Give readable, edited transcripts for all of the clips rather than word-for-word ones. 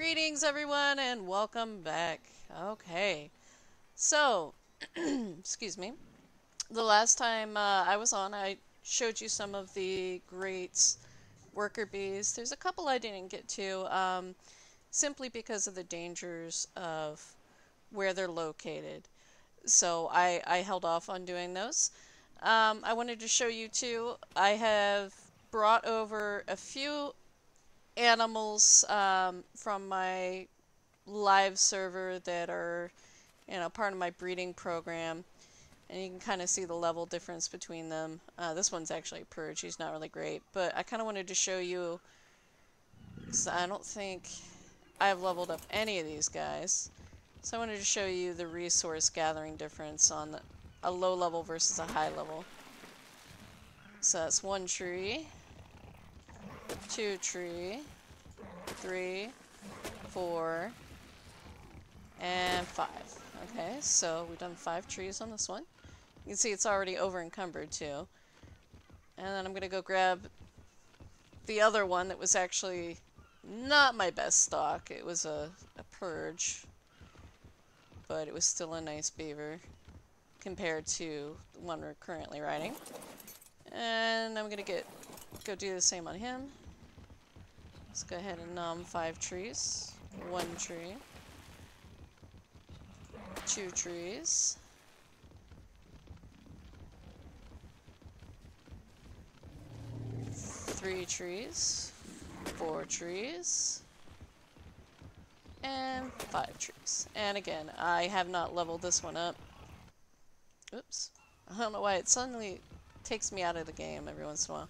Greetings, everyone, and welcome back. Okay, so, excuse me. The last time I was on, I showed you some of the great worker bees. There's a couple I didn't get to, simply because of the dangers of where they're located. So I held off on doing those. I wanted to show you two. I have brought over a few animals from my live server that are, part of my breeding program, and you can kind of see the level difference between them. This one's actually a purge. He's not really great, but I kind of wanted to show you, because I don't think I've leveled up any of these guys. So I wanted to show you the resource gathering difference on a low level versus a high level. So that's 1 tree, 2 tree, 3, 4, and 5. Okay, so we've done 5 trees on this one. You can see it's already over encumbered too. And then I'm gonna go grab the other one that was actually not my best stock. It was a purge, but it was still a nice beaver compared to the one we're currently riding. And I'm gonna go do the same on him. Let's go ahead and nom 5 trees. 1 tree. 2 trees. 3 trees. 4 trees. And 5 trees. And again, I have not leveled this one up. Oops. I don't know why it suddenly takes me out of the game every once in a while.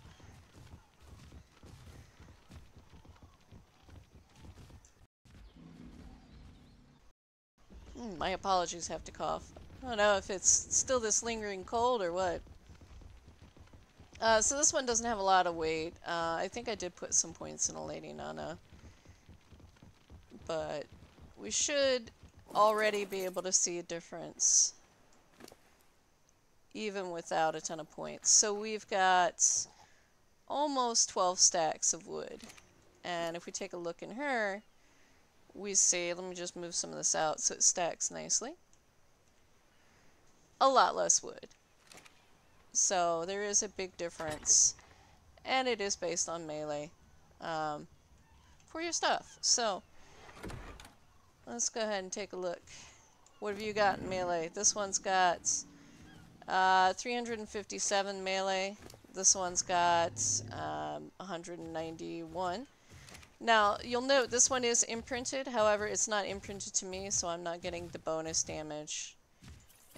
My apologies, have to cough. I don't know if it's still this lingering cold or what. So this one doesn't have a lot of weight. I think I did put some points in a Lady Nana. But we should already be able to see a difference even without a ton of points. So we've got almost 12 stacks of wood. And if we take a look in her, we see, let me just move some of this out so it stacks nicely. A lot less wood. So there is a big difference. And it is based on melee for your stuff. So let's go ahead and take a look. What have you got in melee? This one's got 357 melee. This one's got 191. Now, you'll note this one is imprinted, however, it's not imprinted to me, so I'm not getting the bonus damage,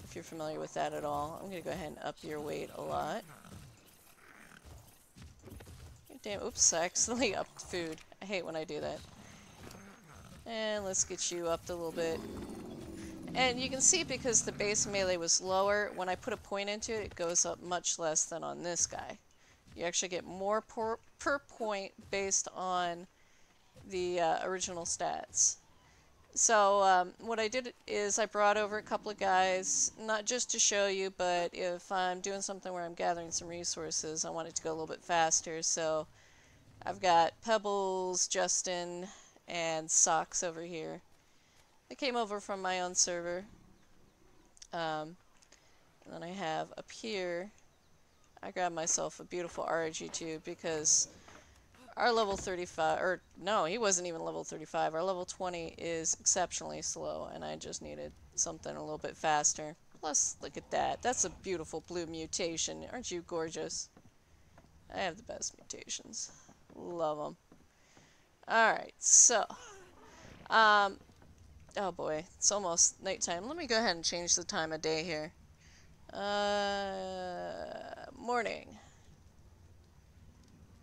if you're familiar with that at all. I'm going to go ahead and up your weight a lot. Damn, oops, I accidentally upped food. I hate when I do that. And let's get you upped a little bit. And you can see because the base melee was lower, when I put a point into it, it goes up much less than on this guy. You actually get more per point based on the original stats. So what I did is I brought over a couple of guys, not just to show you, but if I'm doing something where I'm gathering some resources, I want it to go a little bit faster. So I've got Pebbles, Justin, and Socks over here. They came over from my own server. And then I have up here, I grabbed myself a beautiful RG2 because our level 35, or no, he wasn't even level 35. Our level 20 is exceptionally slow, and I just needed something a little bit faster. Plus, look at that. That's a beautiful blue mutation. Aren't you gorgeous? I have the best mutations. Love them. Alright, so. Oh boy, it's almost nighttime. Let me go ahead and change the time of day here. Morning.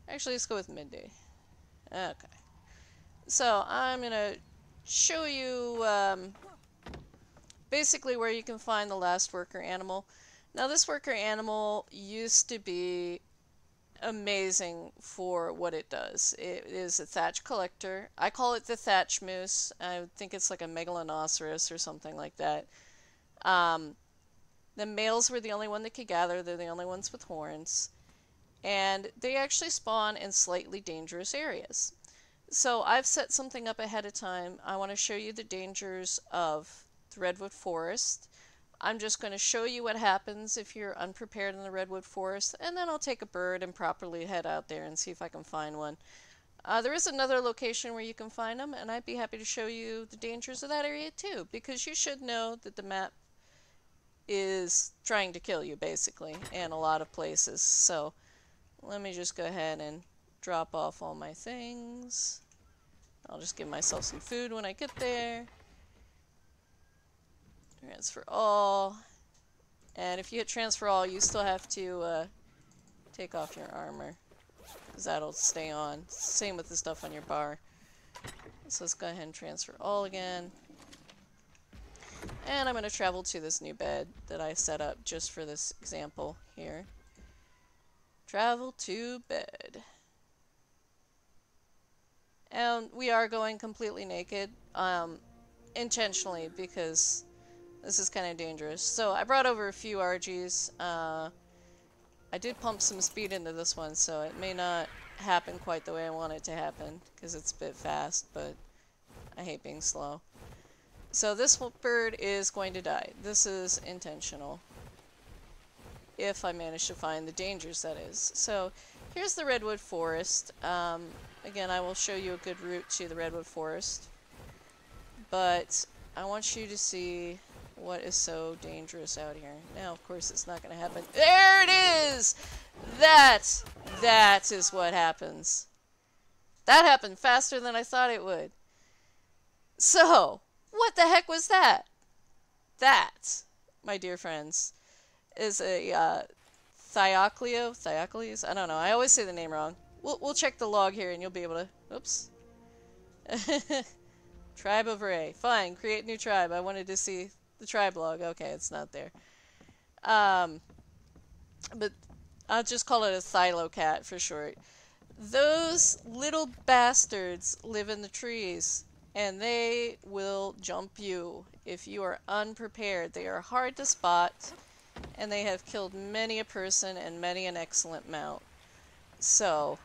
Actually, let's go with midday. Okay. So, I'm going to show you basically where you can find the last worker animal. Now, this worker animal used to be amazing for what it does. It is a thatch collector. I call it the thatch moose. I think it's like a megalinoceros or something like that. The males were the only one that could gather. They're the only ones with horns. And they actually spawn in slightly dangerous areas. So I've set something up ahead of time. I want to show you the dangers of the redwood forest. I'm just going to show you what happens if you're unprepared in the redwood forest, and then I'll take a bird and properly head out there and see if I can find one. There is another location where you can find them, and I'd be happy to show you the dangers of that area too, because you should know that the map is trying to kill you, basically, in a lot of places. So let me just go ahead and drop off all my things. I'll just give myself some food when I get there. Transfer all. And if you hit transfer all, you still have to take off your armor, because that'll stay on. Same with the stuff on your bar. So let's go ahead and transfer all again. And I'm going to travel to this new bed that I set up just for this example here. Travel to bed. And we are going completely naked, intentionally, because this is kind of dangerous. So I brought over a few RGs. I did pump some speed into this one, so it may not happen quite the way I want it to happen, because it's a bit fast, but I hate being slow. So this bird is going to die. This is intentional, if I manage to find the dangers, that is. So here's the redwood forest. Again, I will show you a good route to the redwood forest, but I want you to see what is so dangerous out here. Now, of course, it's not going to happen. There it is! That is what happens. That happened faster than I thought it would. So, what the heck was that? That, my dear friends, is a Thiocles? I don't know. I always say the name wrong. We'll check the log here and you'll be able to... Oops. Tribe of Ray. Fine, create new tribe. I wanted to see the tribe log. Okay, it's not there. But I'll just call it a Thylocat for short. Those little bastards live in the trees, and they will jump you if you are unprepared. They are hard to spot, and they have killed many a person and many an excellent mount. So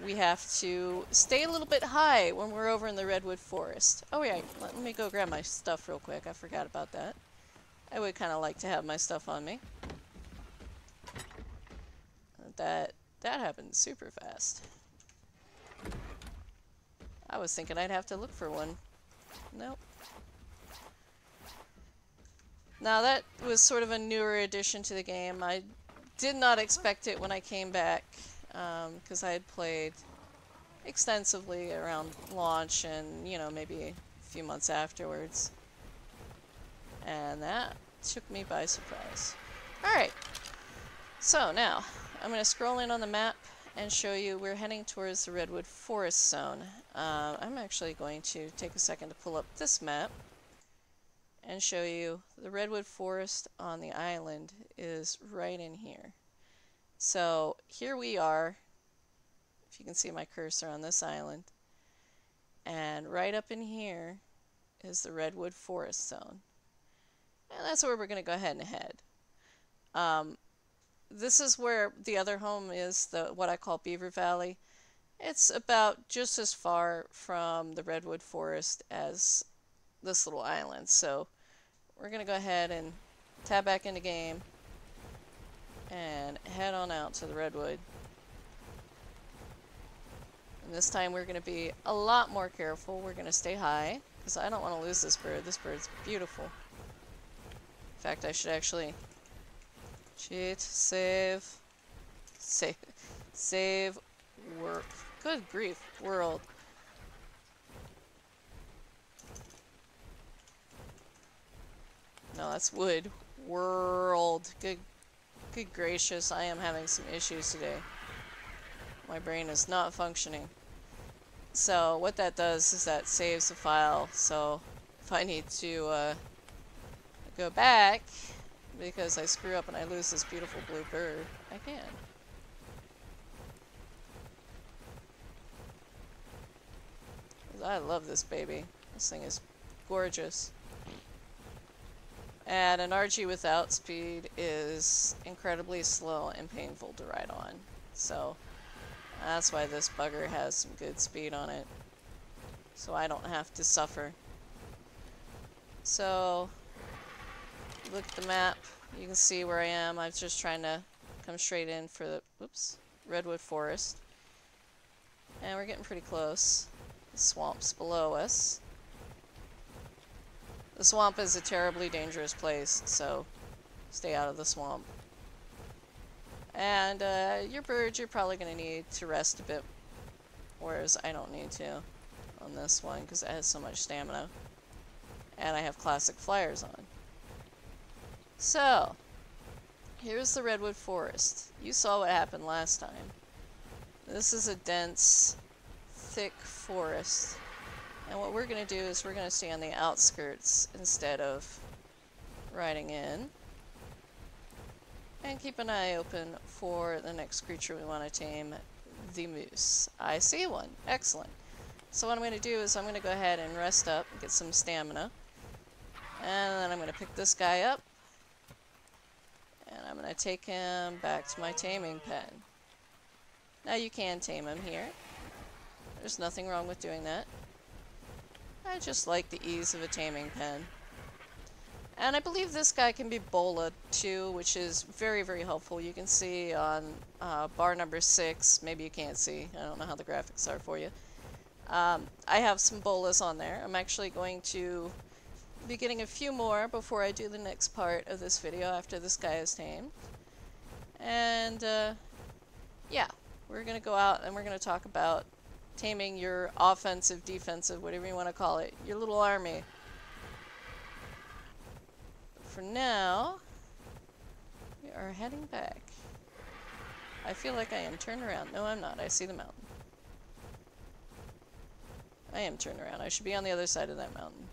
we have to stay a little bit high when we're over in the redwood forest. Oh yeah, let me go grab my stuff real quick. I forgot about that. I would kind of like to have my stuff on me. That happened super fast. I was thinking I'd have to look for one. Nope. Now that was sort of a newer addition to the game. I did not expect it when I came back, because I had played extensively around launch and, you know, maybe a few months afterwards. And that took me by surprise. Alright, so now I'm going to scroll in on the map and show you we're heading towards the redwood forest zone. I'm actually going to take a second to pull up this map and show you the redwood forest on the island is right in here. So here we are, if you can see my cursor on this island, and right up in here is the redwood forest zone. And that's where we're going to go ahead and head. This is where the other home is, what I call Beaver Valley. It's about just as far from the redwood forest as this little island. So we're going to go ahead and tab back into game and head on out to the redwood. And this time we're going to be a lot more careful. We're going to stay high because I don't want to lose this bird. This bird's beautiful. In fact, I should actually cheat, save, work. Good grief, world. No, that's wood. World. Good gracious, I am having some issues today. My brain is not functioning. So what that does is that saves the file. So if I need to go back because I screw up and I lose this beautiful blue bird, I can. I love this baby. This thing is gorgeous. And an RG without speed is incredibly slow and painful to ride on. So That's why this bugger has some good speed on it. So I don't have to suffer. So, look at the map. You can see where I am. I'm just trying to come straight in for the, oops, redwood forest. And we're getting pretty close. The swamp's below us. The swamp is a terribly dangerous place, so stay out of the swamp. And your birds, you're probably going to need to rest a bit, whereas I don't need to on this one because it has so much stamina. And I have classic flyers on. So, here's the redwood forest. You saw what happened last time. This is a dense, thick forest. And what we're going to do is we're going to stay on the outskirts instead of riding in. And keep an eye open for the next creature we want to tame, the moose. I see one. Excellent. So what I'm going to do is I'm going to go ahead and rest up and get some stamina. And then I'm going to pick this guy up. And I'm going to take him back to my taming pen. Now you can tame him here. There's nothing wrong with doing that. I just like the ease of a taming pen. And I believe this guy can be bola too, which is very, very helpful. You can see on bar number 6, maybe you can't see, I don't know how the graphics are for you. I have some bolas on there. I'm actually going to be getting a few more before I do the next part of this video after this guy is tamed. And yeah, we're going to go out and we're going to talk about taming your offensive, defensive, whatever you want to call it, your little army. For now, we are heading back. I feel like I am turned around. No, I'm not. I see the mountain. I am turned around. I should be on the other side of that mountain.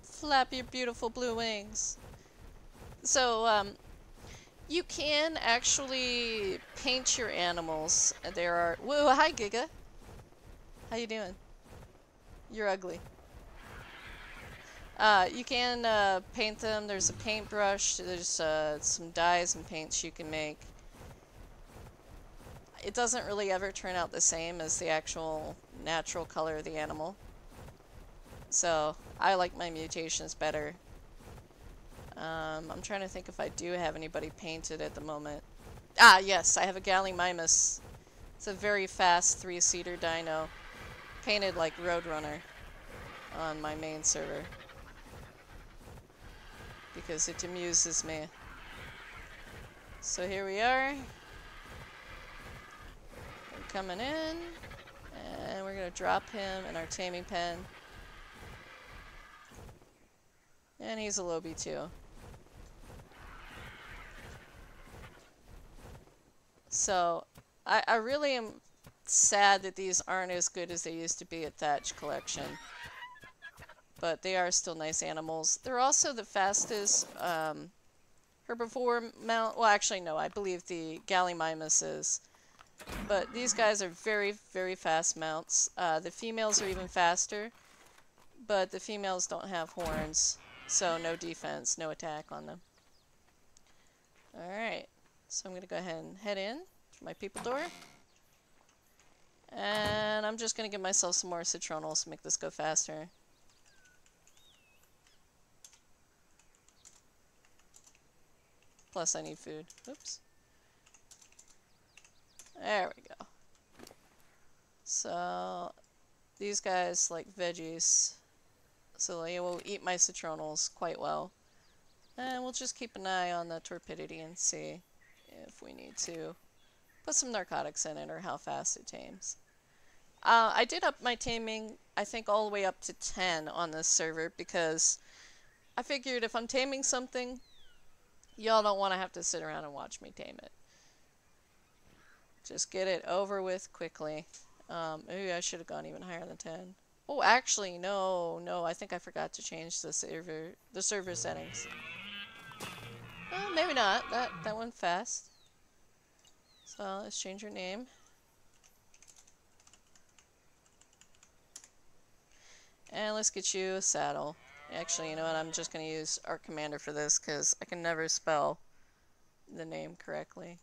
Flap your beautiful blue wings. So, you can actually paint your animals. There are... Whoa, hi Giga. How you doing? You're ugly. You can paint them. There's a paintbrush. There's some dyes and paints you can make. It doesn't really ever turn out the same as the actual natural color of the animal. So, I like my mutations better. I'm trying to think if I do have anybody painted at the moment. Ah, yes, I have a Gallimimus. It's a very fast 3-seater dino. Painted like Roadrunner on my main server. Because it amuses me. So here we are. We're coming in. And we're going to drop him in our taming pen. And he's a Lobie too. So, I really am sad that these aren't as good as they used to be at Thatch Collection. But they are still nice animals. They're also the fastest herbivore mount. Well, actually, no, I believe the Gallimimus is. But these guys are very, very fast mounts. The females are even faster. But the females don't have horns. So no defense, no attack on them. Alright. So I'm going to go ahead and head in to my people door. And I'm just going to give myself some more citronals to make this go faster. Plus I need food. Oops. There we go. So these guys like veggies. So they will eat my citronals quite well. And we'll just keep an eye on the torpidity and see if we need to put some narcotics in it or how fast it tames. I did up my taming, I think, all the way up to 10 on this server because I figured if I'm taming something, y'all don't want to have to sit around and watch me tame it. Just get it over with quickly. Maybe I should have gone even higher than 10. Oh, actually, no, I think I forgot to change the server settings. Maybe not. That went fast. So let's change your name. And let's get you a saddle. Actually, you know what? I'm just going to use our commander for this because I can never spell the name correctly.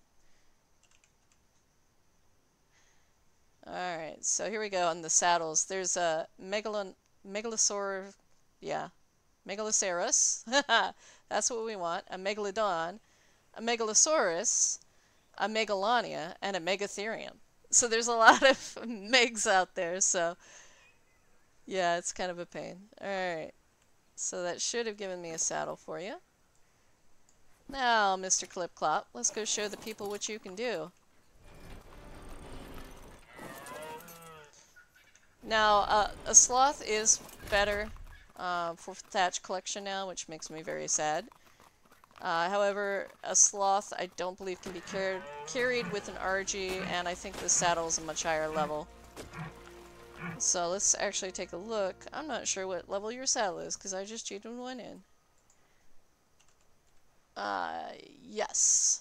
Alright, so here we go on the saddles. There's a Megalosaurus, yeah, Megaloceros. That's what we want. A Megalodon, a Megalosaurus, a Megalania, and a Megatherium. So there's a lot of Megs out there, so yeah, it's kind of a pain. Alright, so that should have given me a saddle for you. Now, Mr. Clip Clop, let's go show the people what you can do. Now, a sloth is better for thatch collection now, which makes me very sad. However, a sloth I don't believe can be carried with an RG, and I think the saddle is a much higher level. So let's actually take a look. I'm not sure what level your saddle is, because I just cheated one in. Yes.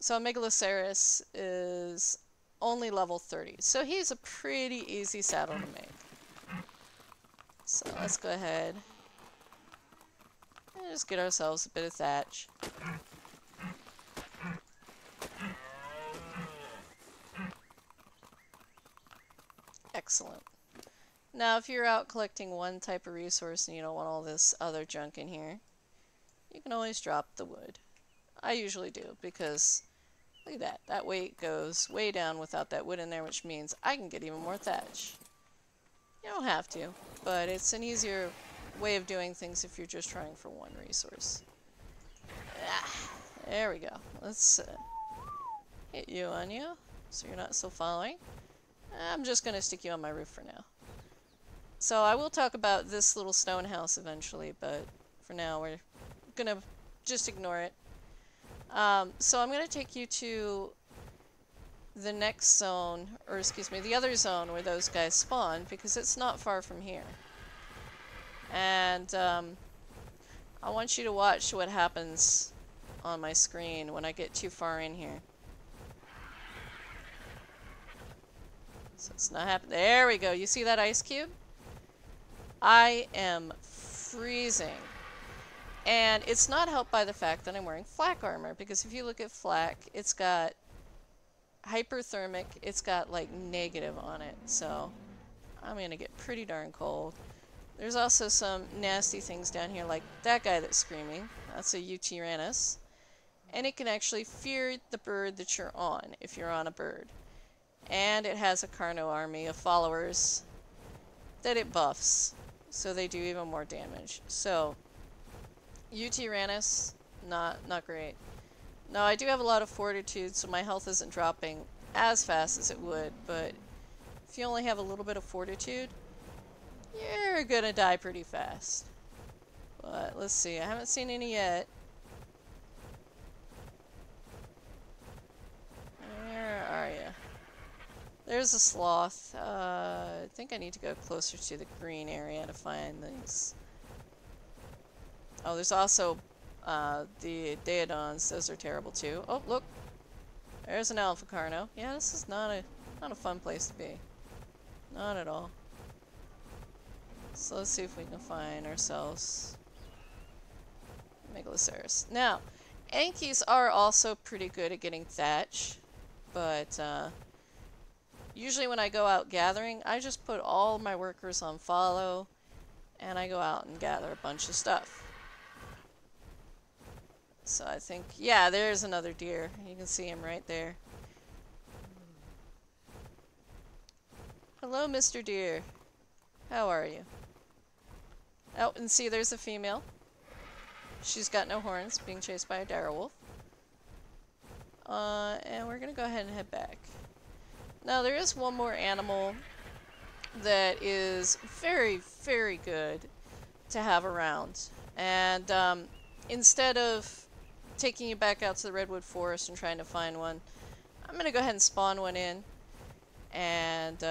So Megaloceros is only level 30. So he's a pretty easy saddle to make. So let's go ahead and just get ourselves a bit of thatch. Excellent. Now if you're out collecting one type of resource and you don't want all this other junk in here, you can always drop the wood. I usually do because look at that. That weight goes way down without that wood in there, which means I can get even more thatch. You don't have to, but it's an easier way of doing things if you're just trying for one resource. There we go. Let's hit you on you so you're not still following. I'm just going to stick you on my roof for now. So I will talk about this little stone house eventually, but for now we're going to just ignore it. So I'm going to take you to the next zone, or excuse me, the other zone where those guys spawn, because it's not far from here. And I want you to watch what happens on my screen when I get too far in here. So it's not happening. There we go. You see that ice cube? I am freezing. And it's not helped by the fact that I'm wearing flak armor, because if you look at flak, it's got hyperthermic, it's got like negative on it, so I'm gonna get pretty darn cold. There's also some nasty things down here, like that guy that's screaming. That's a Yutyrannus. And it can actually fear the bird that you're on, if you're on a bird. And it has a Carno army of followers that it buffs, so they do even more damage. So Yutyrannus, not great. Now I do have a lot of fortitude, so my health isn't dropping as fast as it would, but if you only have a little bit of fortitude, you're gonna die pretty fast. But let's see, I haven't seen any yet. Where are you? There's a sloth. I think I need to go closer to the green area to find these. Oh, there's also the Daedons. Those are terrible too. Oh, look. There's an Alpha Carno. Yeah, this is not a fun place to be. Not at all. So let's see if we can find ourselves Megaloceros. Now, Ankies are also pretty good at getting thatch, but usually when I go out gathering, I just put all my workers on follow, and I go out and gather a bunch of stuff. So I think, yeah, there's another deer. You can see him right there. Hello, Mr. Deer. How are you? Oh, and see, there's a female. She's got no horns, being chased by a direwolf. And we're gonna go ahead and head back. Now, there is one more animal that is very, very good to have around. And instead of taking you back out to the Redwood Forest and trying to find one, I'm going to go ahead and spawn one in. And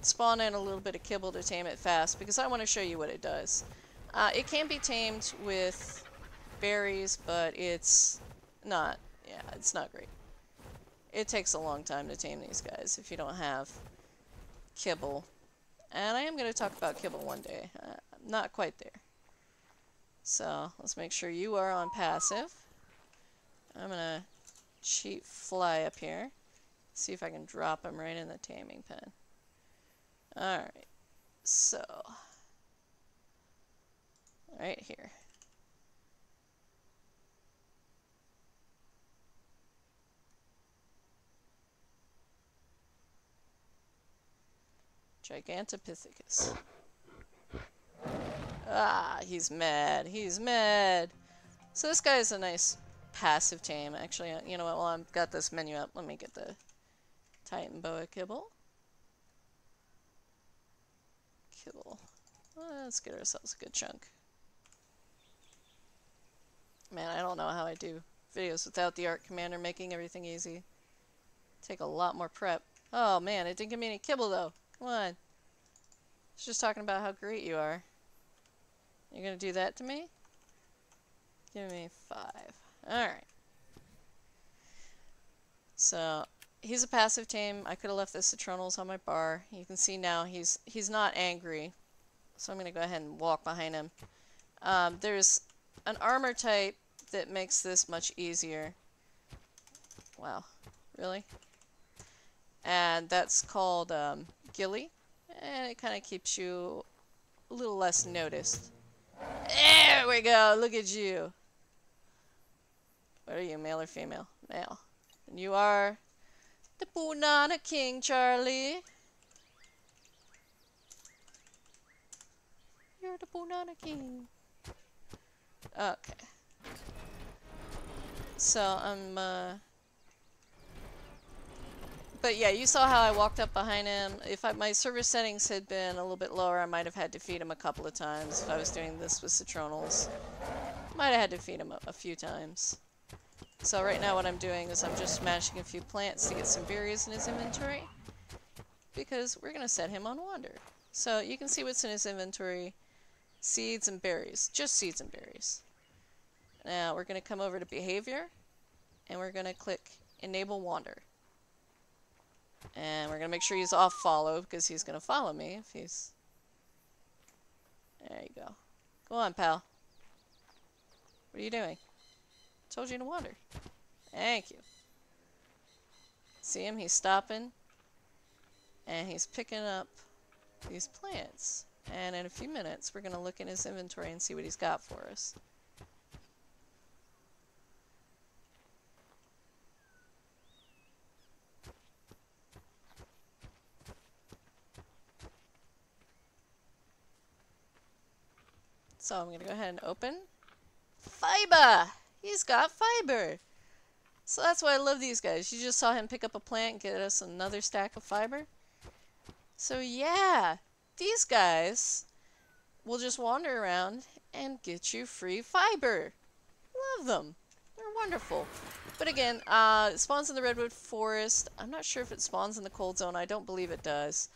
spawn in a little bit of kibble to tame it fast, because I want to show you what it does. It can be tamed with berries, but it's not, yeah, it's not great. It takes a long time to tame these guys if you don't have kibble And I am going to talk about kibble one day. Not quite there. So, let's make sure you are on passive. I'm going to cheat fly up here. See if I can drop him right in the taming pen. Alright. So, right here. Gigantopithecus. Ah, he's mad. He's mad. So this guy is a nice passive tame. Actually, you know what? While I've got this menu up, let me get the Titan Boa kibble. Kibble. Let's get ourselves a good chunk. Man, I don't know how I do videos without the Art Commander making everything easy. Take a lot more prep. Oh man, it didn't give me any kibble though. Come on. It's just talking about how great you are. You're gonna do that to me? Give me 5. Alright. So, he's a passive tame. I could have left the Citronals on my bar. You can see now he's not angry. So I'm gonna go ahead and walk behind him. There's an armor type that makes this much easier. Wow. Really? And that's called Ghillie. And it kind of keeps you a little less noticed. There we go. Look at you. What are you, male or female? Male. And you are the Banana King, Charlie. You're the Banana King. Okay. So, but yeah, you saw how I walked up behind him. If my service settings had been a little bit lower, I might have had to feed him a couple of times. If I was doing this with Citronals, might have had to feed him a few times. So right now what I'm doing is I'm just smashing a few plants to get some berries in his inventory. Because we're going to set him on Wander. So you can see what's in his inventory. Seeds and berries. Just seeds and berries. Now we're going to come over to Behavior. And we're going to click Enable Wander. And we're going to make sure he's off follow, because he's going to follow me if he's... There you go. Go on, pal. What are you doing? Told you to wander. Thank you. See him? He's stopping. And he's picking up these plants. And in a few minutes, we're going to look in his inventory and see what he's got for us. So I'm going to go ahead and open. Fiber! He's got fiber! So that's why I love these guys. You just saw him pick up a plant and get us another stack of fiber. So yeah, these guys will just wander around and get you free fiber. Love them. They're wonderful. But again, it spawns in the Redwood Forest. I'm not sure if it spawns in the Cold Zone. I don't believe it does.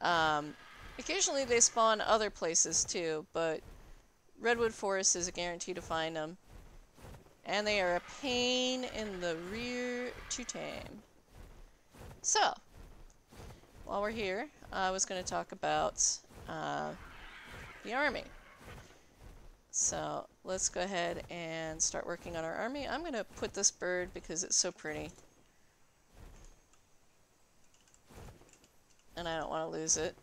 Occasionally they spawn other places too, but Redwood Forest is a guarantee to find them. And they are a pain in the rear to tame. So, while we're here, I was going to talk about the army. So, let's go ahead and start working on our army. I'm going to put this bird because it's so pretty. And I don't want to lose it.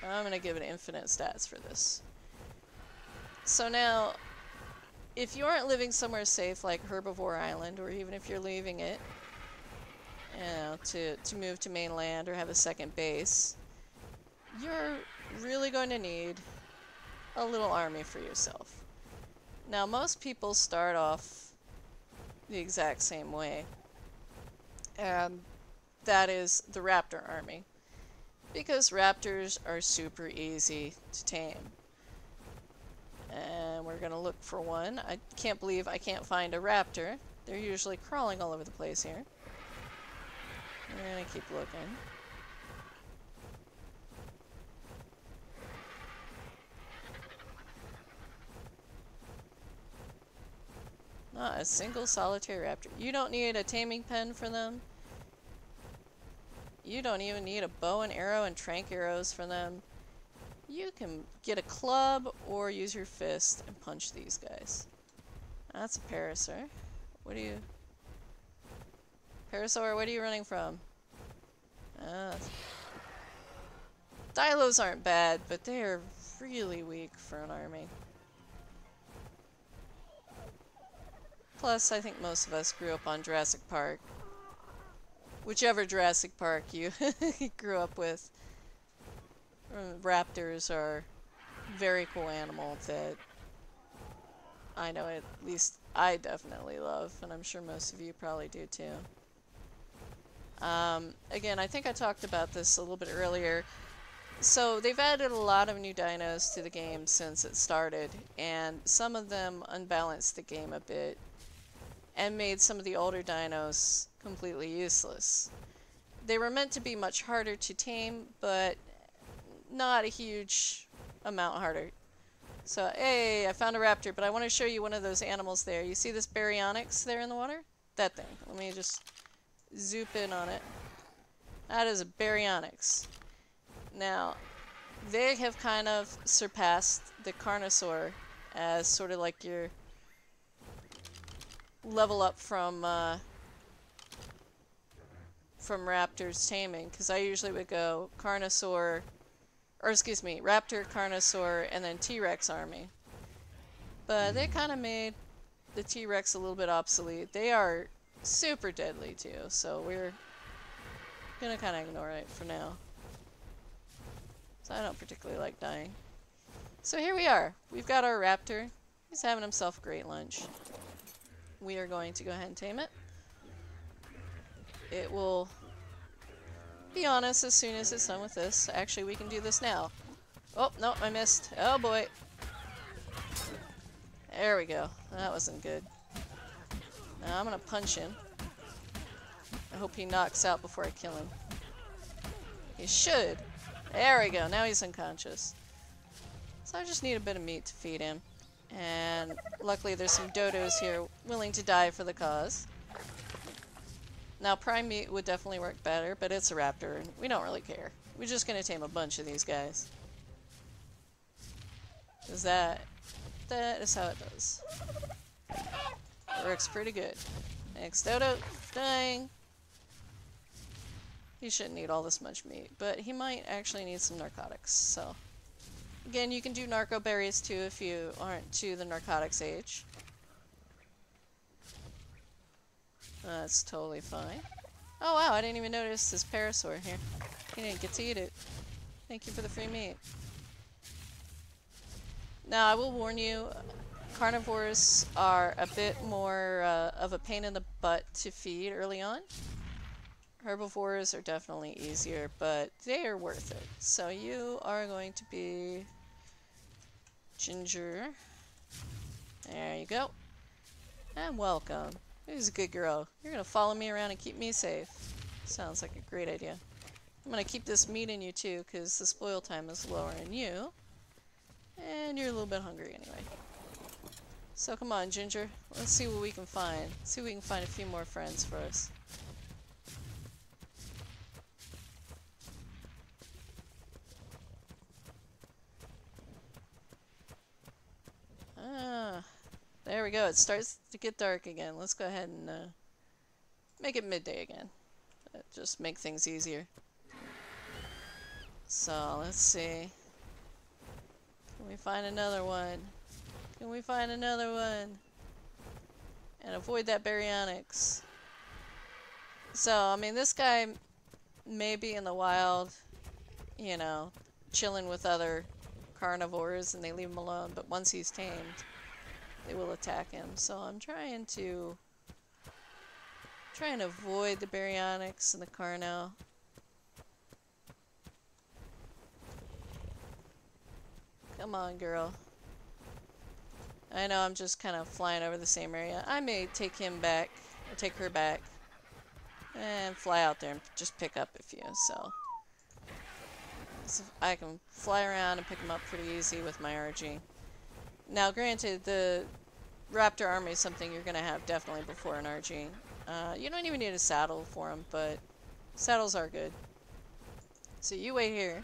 I'm going to give it infinite stats for this. So now, if you aren't living somewhere safe like Herbivore Island, or even if you're leaving it, you know, to move to mainland or have a second base, you're really going to need a little army for yourself. Now, most people start off the exact same way, and that is the raptor army, because raptors are super easy to tame. And we're going to look for one. I can't believe I can't find a raptor. They're usually crawling all over the place here. We're going to keep looking. Not a single solitary raptor. You don't need a taming pen for them. You don't even need a bow and arrow and trank arrows for them. You can get a club or use your fist and punch these guys. That's a Parasaur. What are you... Parasaur, what are you running from? Dilos aren't bad, but they are really weak for an army. Plus, I think most of us grew up on Jurassic Park. Whichever Jurassic Park you grew up with. Raptors are a very cool animal that I know at least I definitely love, and I'm sure most of you probably do too. Again, I think I talked about this a little bit earlier. So they've added a lot of new dinos to the game since it started, and some of them unbalanced the game a bit and made some of the older dinos completely useless. They were meant to be much harder to tame, but not a huge amount harder. So, hey, I found a raptor, but I want to show you one of those animals there. You see this baryonyx there in the water? That thing. Let me just zoom in on it. That is a baryonyx. Now, they have kind of surpassed the Carnosaur as sort of like your level up from raptors taming, because I usually would go Carnosaur, or excuse me, Raptor, Carnosaur, and then T-Rex army. But they kind of made the T-Rex a little bit obsolete. They are super deadly too, so we're gonna kind of ignore it for now. So I don't particularly like dying. So here we are. We've got our raptor. He's having himself a great lunch. We are going to go ahead and tame it. It will be on us as soon as it's done with this. Actually, we can do this now. Oh, no, I missed. Oh boy. There we go. That wasn't good. Now I'm gonna punch him. I hope he knocks out before I kill him. He should. There we go. Now he's unconscious. So I just need a bit of meat to feed him. And luckily there's some dodos here willing to die for the cause. Now prime meat would definitely work better, but it's a raptor and we don't really care. We're just gonna tame a bunch of these guys. Is that is how it does. It works pretty good. Next dodo, dying. He shouldn't need all this much meat, but he might actually need some narcotics, so. Again, you can do narco berries too if you aren't to the narcotics age. That's totally fine. Oh wow, I didn't even notice this Parasaur here. He didn't get to eat it. Thank you for the free meat. Now, I will warn you, carnivores are a bit more of a pain in the butt to feed early on. Herbivores are definitely easier, but they are worth it. So you are going to be Ginger. There you go. And welcome. Who's a good girl? You're going to follow me around and keep me safe. Sounds like a great idea. I'm going to keep this meat in you too, because the spoil time is lower in you. And you're a little bit hungry anyway. So come on, Ginger. Let's see what we can find. Let's see if we can find a few more friends for us. Ah, there we go. It starts to get dark again. Let's go ahead and make it midday again. Just make things easier. So, let's see. Can we find another one? Can we find another one? And avoid that baryonyx. So, I mean, this guy may be in the wild, you know, chilling with other carnivores and they leave him alone, but once he's tamed, they will attack him. So I'm trying to avoid the baryonyx and the carno. Come on, girl. I know I'm just kind of flying over the same area. I may take him back, or take her back, and fly out there and just pick up a few, so I can fly around and pick them up pretty easy with my RG. Now, granted, the Raptor army is something you're going to have definitely before an RG. You don't even need a saddle for them, but saddles are good. So you wait here.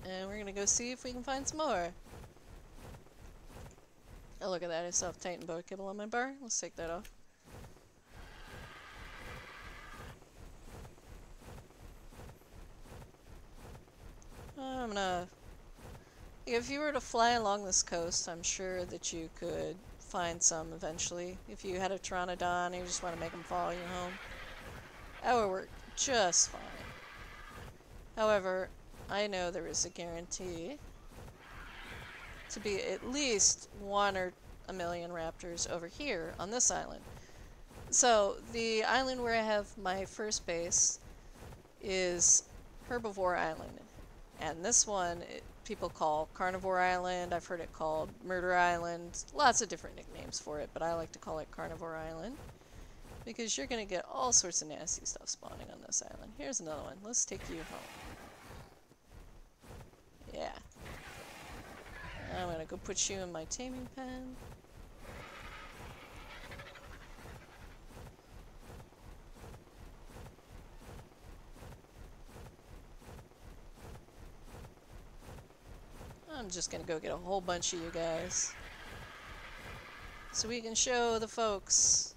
And we're gonna go see if we can find some more. Oh, look at that. I still have Titan bow kibble on my bar. Let's take that off. I'm gonna... If you were to fly along this coast, I'm sure that you could find some eventually. If you had a Pteranodon and you just want to make them follow you home. That would work just fine. However, I know there is a guarantee to be at least 1 or a million raptors over here on this island. So, the island where I have my first base is Herbivore Island. And this one, people call Carnivore Island. I've heard it called Murder Island. Lots of different nicknames for it, but I like to call it Carnivore Island. Because you're going to get all sorts of nasty stuff spawning on this island. Here's another one. Let's take you home. Yeah. I'm going to go put you in my taming pen. I'm just going to go get a whole bunch of you guys. So we can show the folks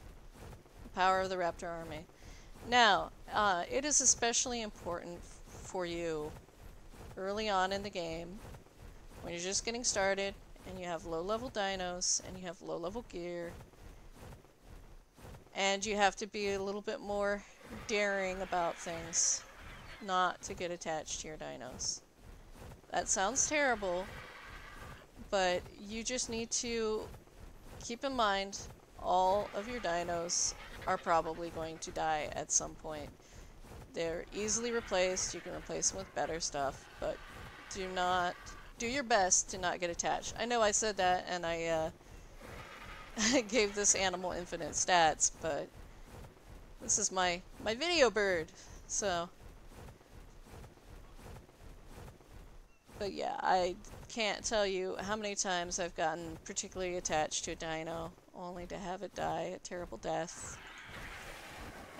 the power of the Raptor Army. Now, it is especially important for you early on in the game, when you're just getting started, and you have low-level dinos, and you have low-level gear, and you have to be a little bit more daring about things, not to get attached to your dinos. That sounds terrible, but you just need to keep in mind all of your dinos are probably going to die at some point. They're easily replaced. You can replace them with better stuff, but do your best to not get attached. I know I said that and I gave this animal infinite stats, but this is my video bird, so. But yeah, I can't tell you how many times I've gotten particularly attached to a dino, only to have it die a terrible death.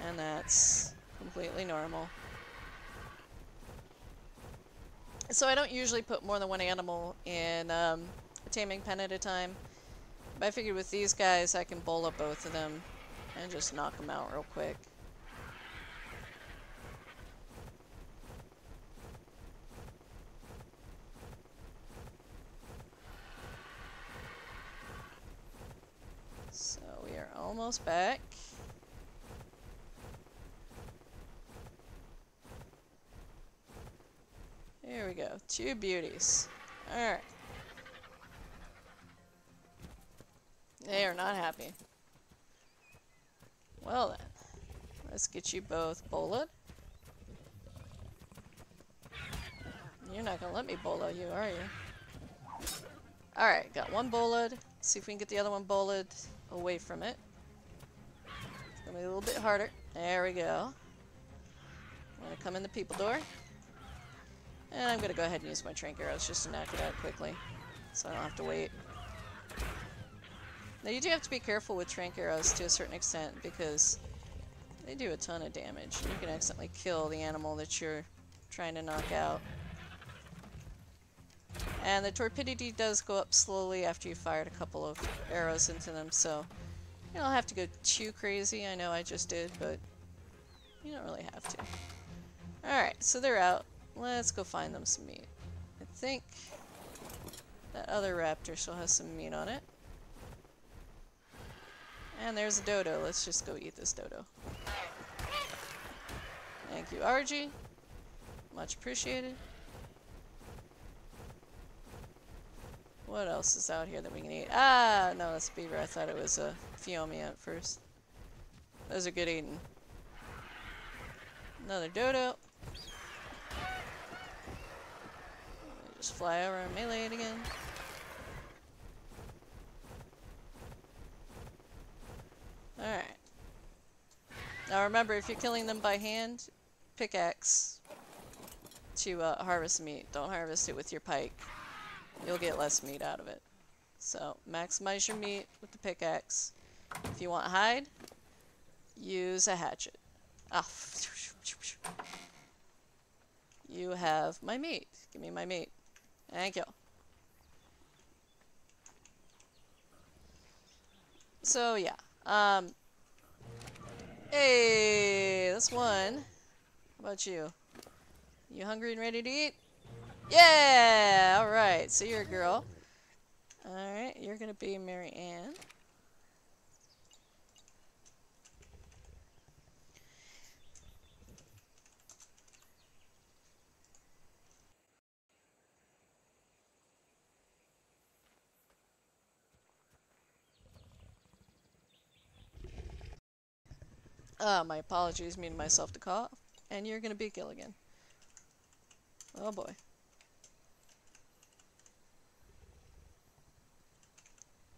And that's completely normal. So I don't usually put more than one animal in a taming pen at a time. But I figured with these guys I can bowl up both of them and just knock them out real quick. So we are almost back. Here we go. 2 beauties. Alright. They are not happy. Well then. Let's get you both bowled. You're not gonna let me bowl you, are you? Alright, got one bowled. See if we can get the other one bowled away from it. It's gonna be a little bit harder. There we go. I'm gonna come in the people door. And I'm gonna go ahead and use my trank arrows just to knock it out quickly, so I don't have to wait. Now you do have to be careful with trank arrows to a certain extent because they do a ton of damage. You can accidentally kill the animal that you're trying to knock out. And the torpidity does go up slowly after you fired a couple of arrows into them, so you don't have to go too crazy. I know I just did, but you don't really have to. Alright, so they're out. Let's go find them some meat. I think that other raptor still has some meat on it. And there's a dodo. Let's just go eat this dodo. Thank you, RG. Much appreciated. What else is out here that we can eat? Ah, no, that's beaver. I thought it was a Phiomia at first. Those are good eating. Another dodo. Just fly over and melee it again. Alright. Now remember, if you're killing them by hand, pickaxe to harvest meat. Don't harvest it with your pike. You'll get less meat out of it. So maximize your meat with the pickaxe. If you want hide, use a hatchet. Ah, you have my meat. Give me my meat. Thank you. So yeah. Hey, that's one. How about you? You hungry and ready to eat? Yeah! Alright, so you're a girl. Alright, you're gonna be Mary Ann. My apologies, meaning myself to cough. And you're gonna be Gilligan. Oh boy.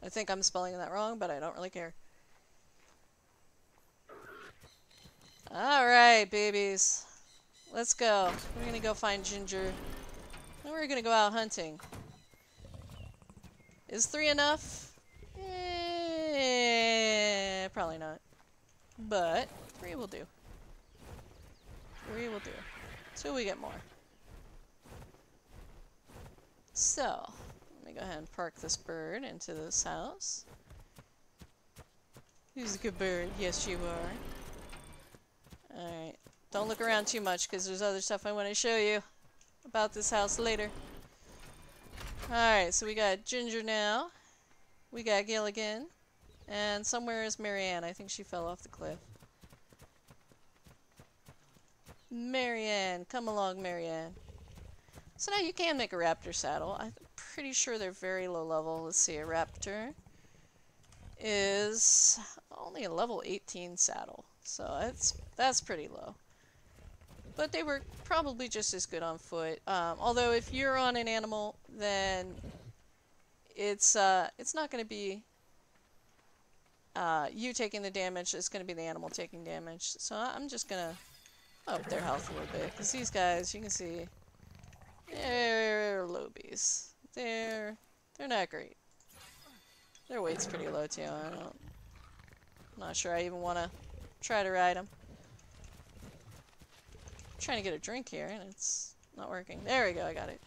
I think I'm spelling that wrong, but I don't really care. Alright, babies. Let's go. We're gonna go find Ginger. And we're gonna go out hunting. Is 3 enough? Probably not. But 3 will do. 3 will do. Till we get more. So, let me go ahead and park this bird into this house. Who's a good bird? Yes, you are. Alright. Don't look around too much, because there's other stuff I want to show you about this house later. Alright, so we got Ginger now. We got Gilligan. And somewhere is Mary Ann. I think she fell off the cliff. Mary Ann. Come along, Mary Ann. So now you can make a raptor saddle. I'm pretty sure they're very low level. Let's see, a raptor is only a level 18 saddle. So that's pretty low. But they were probably just as good on foot. Although if you're on an animal, then it's not going to be you taking the damage. It's going to be the animal taking damage. So I'm just going to up their health a little bit. Because these guys, you can see, they're lobies. They're not great. Their weight's pretty low too. I'm not sure I even want to try to ride them. Trying to get a drink here and it's not working. There we go, I got it.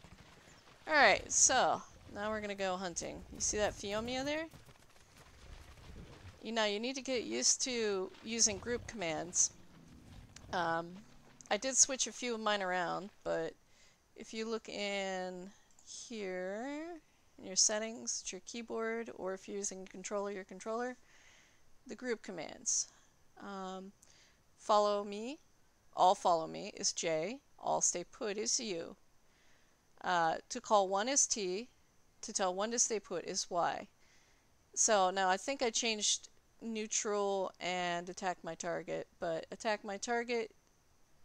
Alright, so now we're gonna go hunting. You see that Phiomia there? You need to get used to using group commands. I did switch a few of mine around, but if you look in here in your settings, it's your keyboard, or if you're using your controller, the group commands. Follow me. All follow me is J. All stay put is U. To call one is T. To tell one to stay put is Y. So now I think I changed neutral and attack my target, but attack my target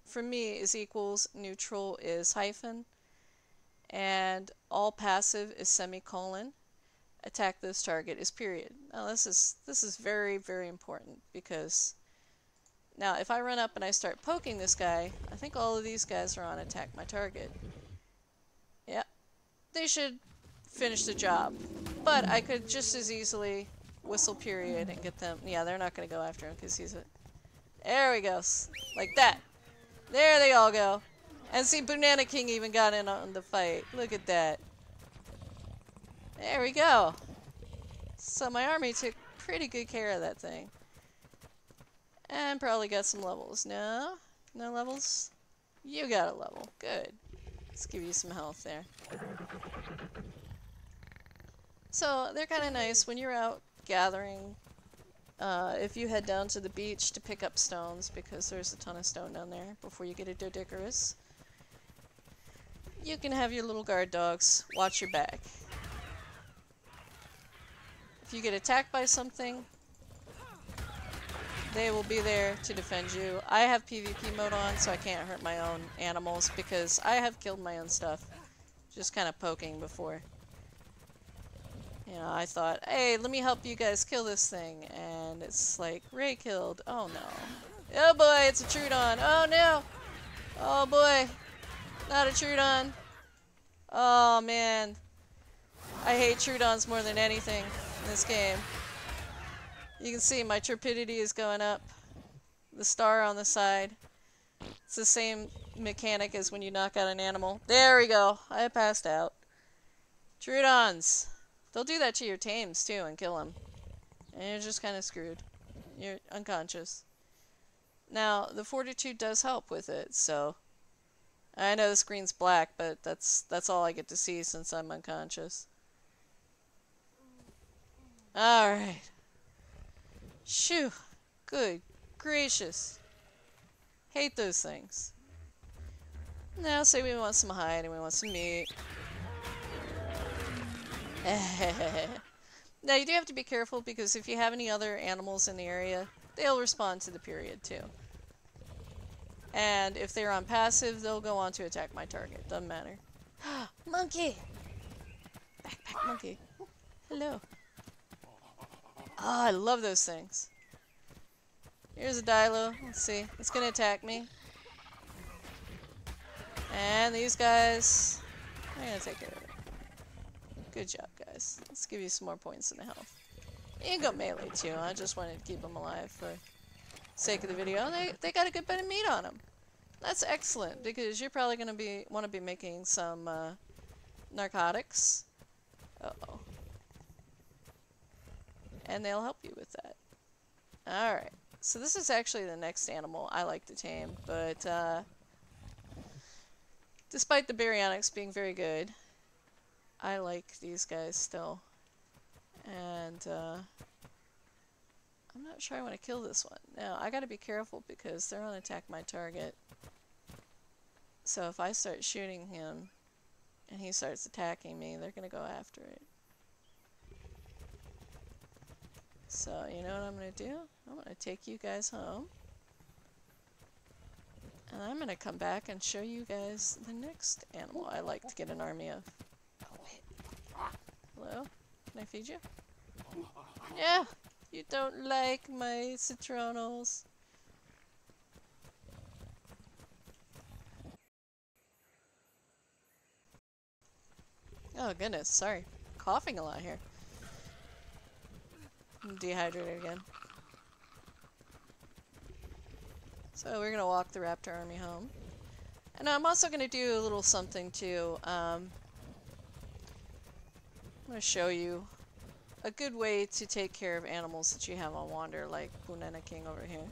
for me is equals, neutral is hyphen, and all passive is semicolon. Attack this target is period. Now this is very, very important because now, if I run up and I start poking this guy, I think all of these guys are on attack my target. Yeah, they should finish the job. But I could just as easily whistle period and get them. Yeah, they're not going to go after him because he's a... There we go. Like that. There they all go. And see, Banana King even got in on the fight. Look at that. There we go. So my army took pretty good care of that thing. And probably got some levels. No? No levels? You got a level. Good. Let's give you some health there. So, they're kind of nice when you're out gathering. If you head down to the beach to pick up stones, because there's a ton of stone down there before you get a Doedicurus, you can have your little guard dogs watch your back. If you get attacked by something, they will be there to defend you. I have PvP mode on, so I can't hurt my own animals because I have killed my own stuff. Just kind of poking before. You know, I thought, hey, let me help you guys kill this thing. And it's like, Ray killed. Oh no. Oh boy, it's a Troodon. Oh no. Oh boy. Not a Troodon. Oh man. I hate Troodons more than anything in this game. You can see my torpidity is going up. The star on the side. It's the same mechanic as when you knock out an animal. There we go. I passed out. Troodons. They'll do that to your tames too and kill them. And you're just kind of screwed. You're unconscious. Now, the fortitude does help with it, so... I know the screen's black, but that's all I get to see since I'm unconscious. Alright. Shoo. Good gracious. Hate those things. Now say we want some hide and we want some meat. Now you do have to be careful because if you have any other animals in the area, they'll respond to the period too. And if they're on passive, they'll go on to attack my target. Doesn't matter. Monkey! Backpack monkey. Ooh, hello. Oh, I love those things. Here's a Dilo. Let's see. It's gonna attack me. And these guys... I'm gonna take care of it. Good job, guys. Let's give you some more points in the health. You can go melee too. I just wanted to keep them alive for sake of the video. They got a good bit of meat on them. That's excellent because you're probably gonna want to be making some narcotics. Uh-oh. And they'll help you with that. Alright. So this is actually the next animal I like to tame, but despite the baryonyx being very good, I like these guys still. And I'm not sure I want to kill this one. Now, I gotta be careful because they're gonna attack my target. So if I start shooting him and he starts attacking me, they're gonna go after it. So, you know what I'm gonna do? I'm gonna take you guys home. And I'm gonna come back and show you guys the next animal I like to get an army of. Oh, wait. Hello? Can I feed you? Yeah! You don't like my citronals. Oh goodness, sorry. Coughing a lot here. I'm dehydrated again. So we're gonna walk the raptor army home. And I'm also gonna do a little something too. I'm gonna show you a good way to take care of animals that you have on wander, like Bunana King over here.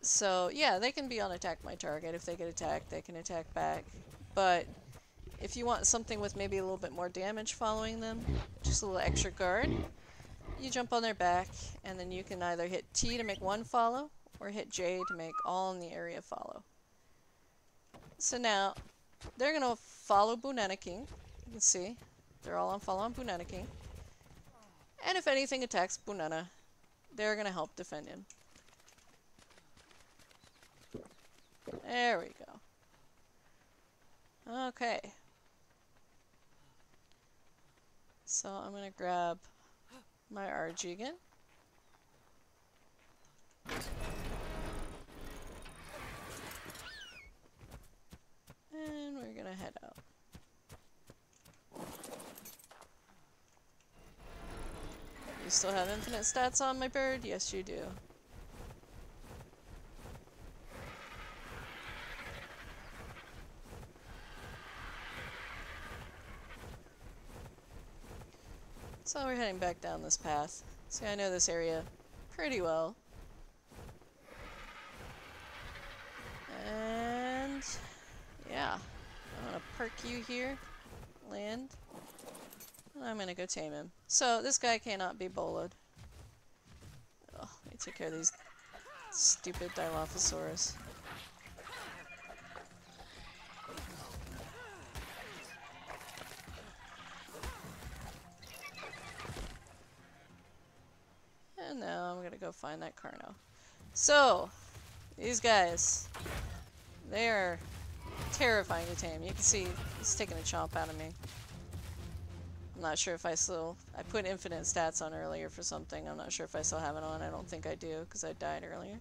So yeah, they can be on attack my target. If they get attacked, they can attack back. But if you want something with maybe a little bit more damage following them, just a little extra guard, you jump on their back, and then you can either hit T to make one follow, or hit J to make all in the area follow. So now, they're going to follow Bunana King. You can see, they're all on follow on Bunana King. And if anything attacks Bunana, they're going to help defend him. There we go. Okay. So I'm going to grab my RG again. And we're going to head out. You still have infinite stats on my bird? Yes, you do. So we're heading back down this path. See, I know this area pretty well. And yeah, I'm gonna park you here, land, and I'm gonna go tame him. So this guy cannot be boloed. Oh, let me take care of these stupid Dilophosaurus. And now I'm gonna go find that Carno. So, these guys, they are terrifying to tame. You can see he's taking a chomp out of me. I'm not sure if I put infinite stats on earlier for something. I'm not sure if I still have it on. I don't think I do because I died earlier.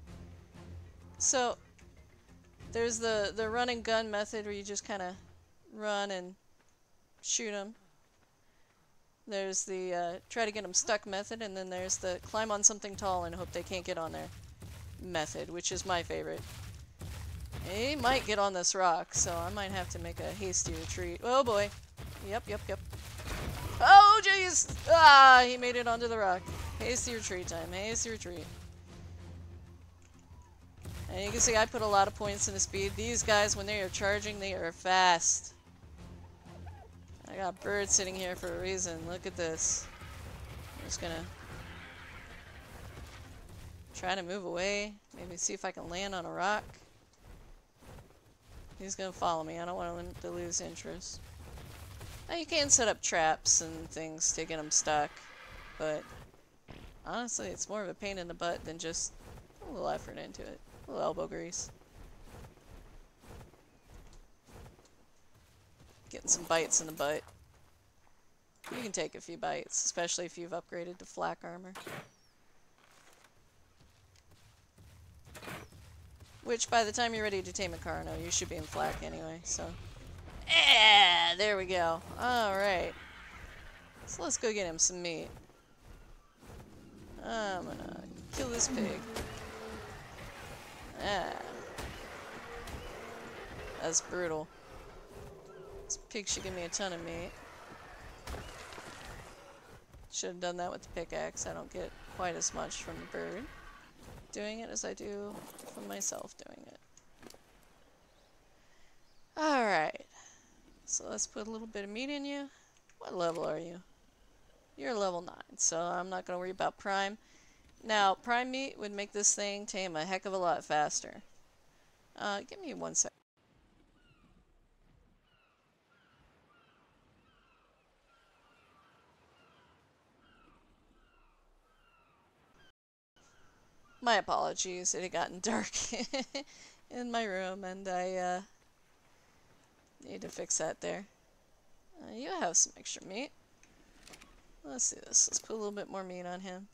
So, there's the run and gun method where you just kind of run and shoot them. There's the try to get them stuck method, and then there's the climb on something tall and hope they can't get on there method, which is my favorite. He might get on this rock, so I might have to make a hasty retreat. Oh boy. Yep, yep, yep. Oh jeez! Ah, he made it onto the rock. Hasty retreat time, hasty retreat. And you can see I put a lot of points into speed. These guys, when they are charging, they are fast. I got birds sitting here for a reason. Look at this. I'm just gonna try to move away. Maybe see if I can land on a rock. He's gonna follow me. I don't want him to lose interest. Now you can set up traps and things to get him stuck, but honestly, it's more of a pain in the butt than just a little effort into it. A little elbow grease. Getting some bites in the butt. You can take a few bites, especially if you've upgraded to flak armor. Which, by the time you're ready to tame a Carno, you should be in flak anyway, so... Yeah, there we go. Alright. So let's go get him some meat. I'm gonna kill this pig. Ah. That's brutal. This pig should give me a ton of meat. Should have done that with the pickaxe. I don't get quite as much from the bird doing it as I do from myself doing it. Alright. So let's put a little bit of meat in you. What level are you? You're level 9, so I'm not going to worry about prime. Now, prime meat would make this thing tame a heck of a lot faster. Give me 1 sec. My apologies, it had gotten dark in my room, and I need to fix that there. You have some extra meat. Let's do this. Let's put a little bit more meat on him.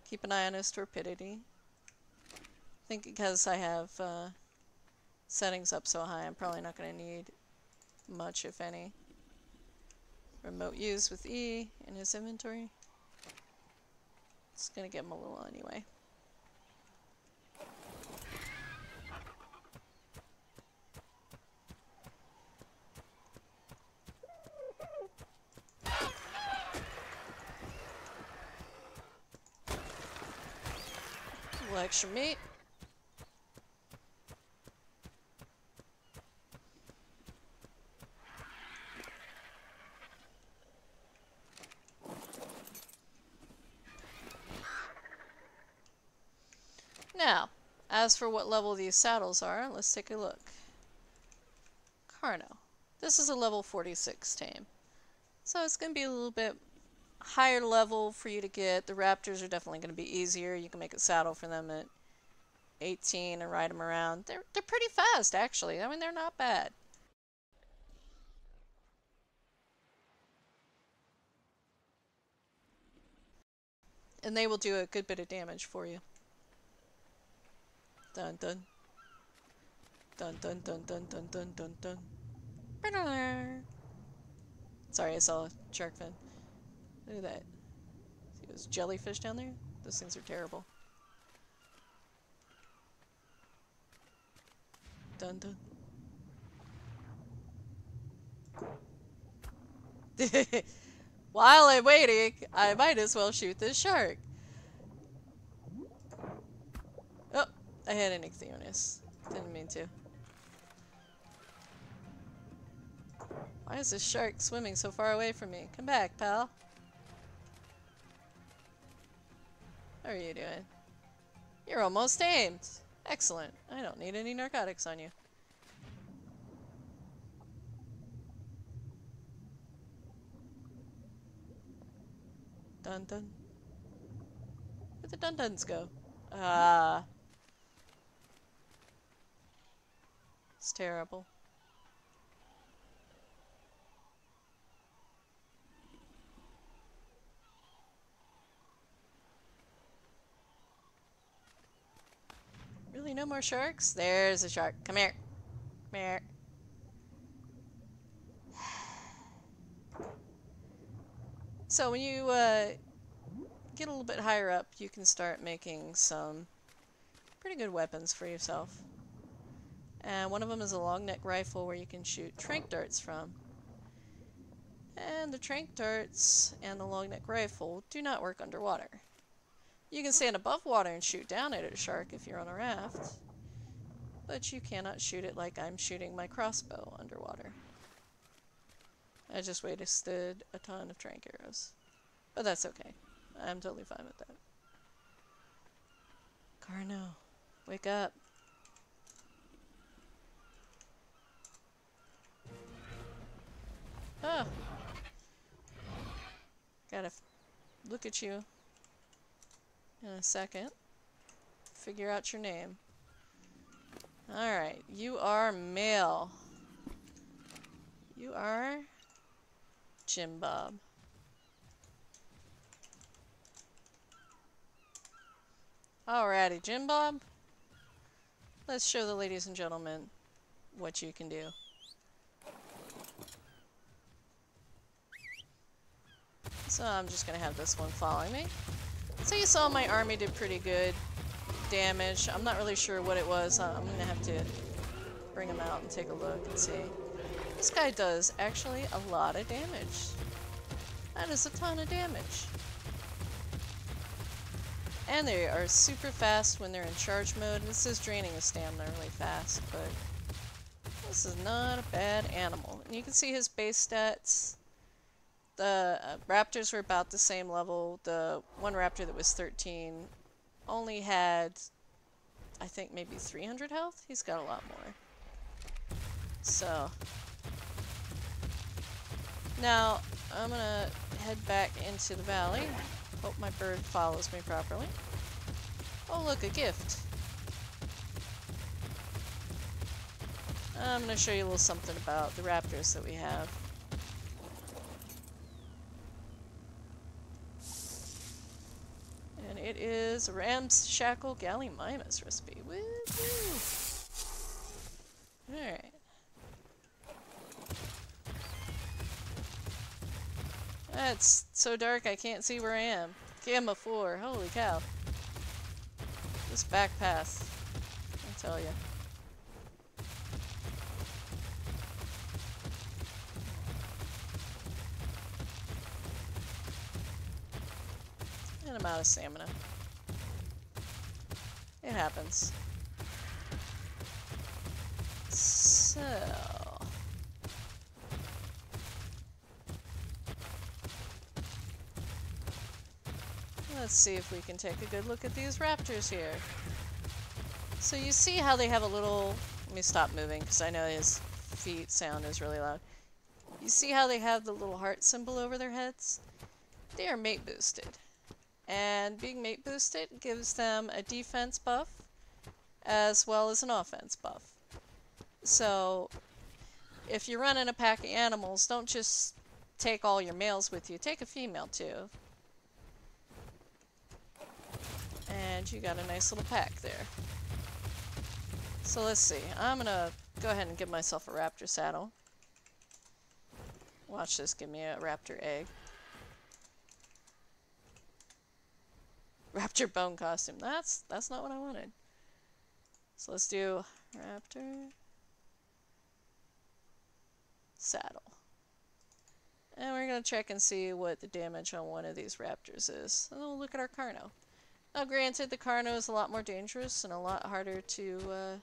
Keep an eye on his torpidity. I think because I have settings up so high, I'm probably not going to need much, if any. Remote use with E in his inventory. It's going to give him a little anyway. A little extra meat. Now, as for what level these saddles are, let's take a look. Carno. This is a level 46 tame. So it's going to be a little bit higher level for you to get. The raptors are definitely going to be easier. You can make a saddle for them at 18 and ride them around. They're pretty fast, actually. I mean, they're not bad. And they will do a good bit of damage for you. Dun dun. Dun dun dun dun dun dun dun dun. Sorry, I saw a shark fin. Look at that. See those jellyfish down there? Those things are terrible. Dun dun. While I'm waiting, I might as well shoot this shark. Oh, I had an ichthyonis. Didn't mean to. Why is this shark swimming so far away from me? Come back, pal. How are you doing? You're almost tamed. Excellent. I don't need any narcotics on you. Dun dun. Where'd the dun duns go? Ah. It's terrible. Really, no more sharks? There's a shark. Come here. Come here. So when you get a little bit higher up, you can start making some pretty good weapons for yourself. And one of them is a long neck rifle where you can shoot tranq darts from. And the tranq darts and the long neck rifle do not work underwater. You can stand above water and shoot down at a shark if you're on a raft, but you cannot shoot it like I'm shooting my crossbow underwater. I just wasted a ton of tranq arrows. But that's okay. I'm totally fine with that. Carno, wake up. Oh. Gotta look at you in a second. Figure out your name. Alright, you are male. You are Jim Bob. Alrighty, Jim Bob. Let's show the ladies and gentlemen what you can do. So I'm just gonna have this one following me. So you saw my army did pretty good damage. I'm not really sure what it was. I'm gonna have to bring him out and take a look and see. This guy does actually a lot of damage. That is a ton of damage. And they are super fast when they're in charge mode. This is draining his stamina really fast, but this is not a bad animal. And you can see his base stats. The raptors were about the same level. The one raptor that was 13 only had, I think, maybe 300 health. He's got a lot more. So, now I'm gonna head back into the valley. Hope my bird follows me properly. Oh look, a gift. I'm gonna show you a little something about the raptors that we have. And it is a ramshackle gallimimus recipe. Woo-hoo! Alright. It's so dark I can't see where I am. Gamma 4, holy cow. This back path, I tell you. And I'm out of stamina. It happens. So... let's see if we can take a good look at these raptors here. So you see how they have a little... let me stop moving because I know his feet sound is really loud. You see how they have the little heart symbol over their heads? They are mate boosted. And being mate boosted gives them a defense buff as well as an offense buff. So if you're running a pack of animals, don't just take all your males with you. Take a female too. And you got a nice little pack there. So let's see. I'm gonna go ahead and give myself a raptor saddle. Watch this give me a raptor egg. Raptor bone costume. That's not what I wanted. So let's do raptor saddle. And we're gonna check and see what the damage on one of these raptors is. And we'll look at our Carno. Now granted, the Carno is a lot more dangerous and a lot harder to